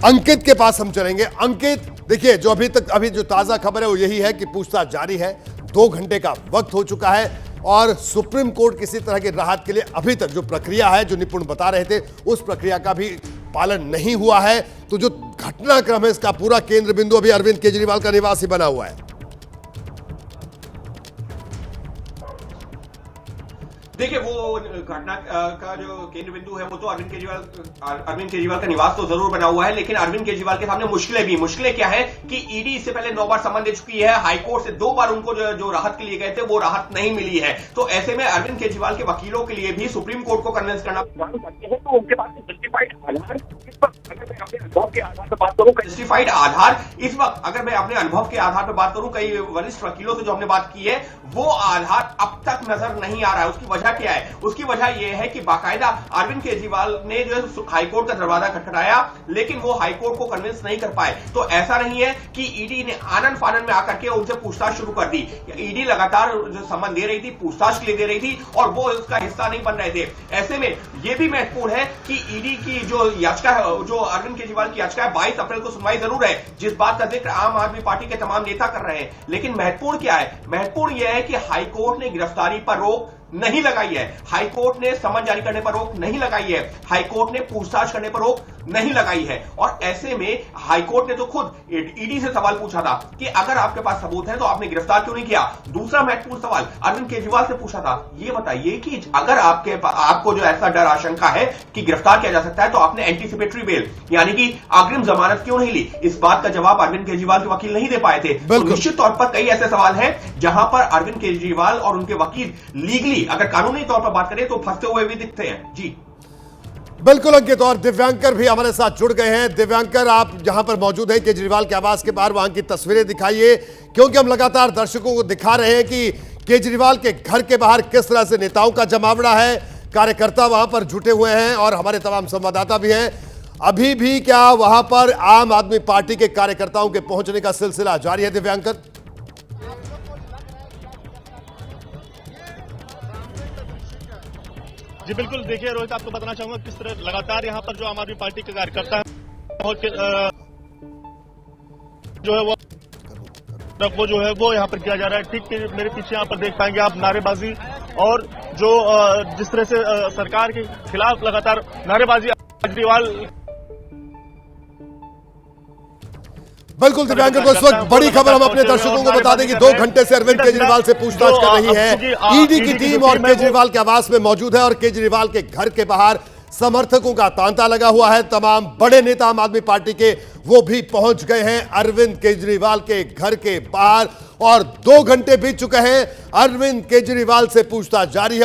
अंकित के पास हम चलेंगे। अंकित, देखिए, जो अभी जो ताजा खबर है वो यही है कि पूछताछ जारी है, 2 घंटे का वक्त हो चुका है और सुप्रीम कोर्ट किसी तरह की राहत के लिए अभी तक जो प्रक्रिया है, जो निपुण बता रहे थे, उस प्रक्रिया का भी पालन नहीं हुआ है। तो जो घटनाक्रम है इसका पूरा केंद्र बिंदु अभी अरविंद केजरीवाल का निवास ही बना हुआ है। देखिए, वो घटना का जो केंद्र बिंदु है वो तो अरविंद केजरीवाल का निवास तो जरूर बना हुआ है, लेकिन अरविंद केजरीवाल के सामने मुश्किलें क्या है कि ईडी इससे पहले 9 बार सम्मन दे चुकी है, हाईकोर्ट से 2 बार उनको जो राहत के लिए गए थे वो राहत नहीं मिली है। तो ऐसे में अरविंद केजरीवाल के वकीलों के लिए भी सुप्रीम कोर्ट को कन्विंस करना पड़ता है, तो उनके पास जस्टिफाइड आधार, अनुभव के आधार पर बात करूं, जस्टिफाइड आधार, इस वक्त अगर मैं अपने अनुभव के आधार पर बात करूं, कई वरिष्ठ वकीलों से जो हमने बात की है, वो आधार अब तक नजर नहीं आ रहा है। उसकी वजह क्या है? उसकी वजह यह है कि बाकायदा अरविंद केजरीवाल ने जो है हाईकोर्ट का दरवाजा खटखटाया, लेकिन वो हाईकोर्ट को कन्विंस नहीं कर पाए। तो ऐसा नहीं है कि ईडी ने आनन फानन में आकर के उनसे पूछताछ शुरू कर दी। ईडी लगातार जो सम्मन दे रही थी, पूछताछ के लिए दे रही थी, और वो उसका हिस्सा नहीं बन रहे थे। ऐसे में यह भी महत्वपूर्ण है कि ईडी की जो याचिका है, जो अरविंद केजरीवाल की याचिका है, 22 अप्रैल को सुनवाई जरूर है, जिस बात का जिक्र आम आदमी पार्टी के तमाम नेता कर रहे हैं। लेकिन महत्वपूर्ण क्या है? महत्वपूर्ण यह है कि हाईकोर्ट ने गिरफ्तारी पर रोक नहीं लगाई है, हाईकोर्ट ने समन जारी करने पर रोक नहीं लगाई है, हाईकोर्ट ने पूछताछ करने पर रोक नहीं लगाई है। और ऐसे में हाईकोर्ट ने तो खुद ईडी से सवाल पूछा था कि अगर आपके पास सबूत है तो आपने गिरफ्तार क्यों नहीं किया। दूसरा महत्वपूर्ण सवाल अरविंद केजरीवाल से पूछा था, ये बताइए कि अगर आपको जो ऐसा डर आशंका है कि गिरफ्तार किया जा सकता है तो आपने एंटीसिपेटरी बेल यानी कि अग्रिम जमानत क्यों नहीं ली। इस बात का जवाब अरविंद केजरीवाल के वकील नहीं दे पाए थे। तो निश्चित तौर पर कई ऐसे सवाल हैं जहां पर अरविंद केजरीवाल और उनके वकील लीगली, अगर कानूनी तौर पर बात करें तो फंसते हुए भी दिखते हैं। जी बिल्कुल अंकित, और दिव्यांकर भी हमारे साथ जुड़ गए हैं। दिव्यांकर, आप जहां पर मौजूद हैं केजरीवाल के आवास के बाहर, वहां की तस्वीरें दिखाइए, क्योंकि हम लगातार दर्शकों को दिखा रहे हैं कि केजरीवाल के घर के बाहर किस तरह से नेताओं का जमावड़ा है, कार्यकर्ता वहां पर जुटे हुए हैं और हमारे तमाम संवाददाता भी हैं। अभी भी क्या वहां पर आम आदमी पार्टी के कार्यकर्ताओं के पहुंचने का सिलसिला जारी है? दिव्यांकर, जी बिल्कुल, देखिए रोहित, आपको बताना चाहूंगा किस तरह लगातार यहाँ पर जो आम आदमी पार्टी के कार्यकर्ता है जो है वो यहाँ पर किया जा रहा है। ठीक मेरे पीछे यहाँ पर देख पाएंगे आप नारेबाजी, और जो जिस तरह से सरकार के खिलाफ लगातार नारेबाजी केजरीवाल। बिल्कुल दिव्यांकर को इस वक्त बड़ी खबर हम अपने दर्शकों को बता दें कि 2 घंटे से अरविंद केजरीवाल से पूछताछ कर रही है ईडी की टीम, और केजरीवाल के आवास में मौजूद है। और केजरीवाल के घर के बाहर समर्थकों का तांता लगा हुआ है। तमाम बड़े नेता आम आदमी पार्टी के वो भी पहुंच गए हैं अरविंद केजरीवाल के घर के बाहर, और 2 घंटे बीत चुके हैं। अरविंद केजरीवाल से पूछताछ जारी है।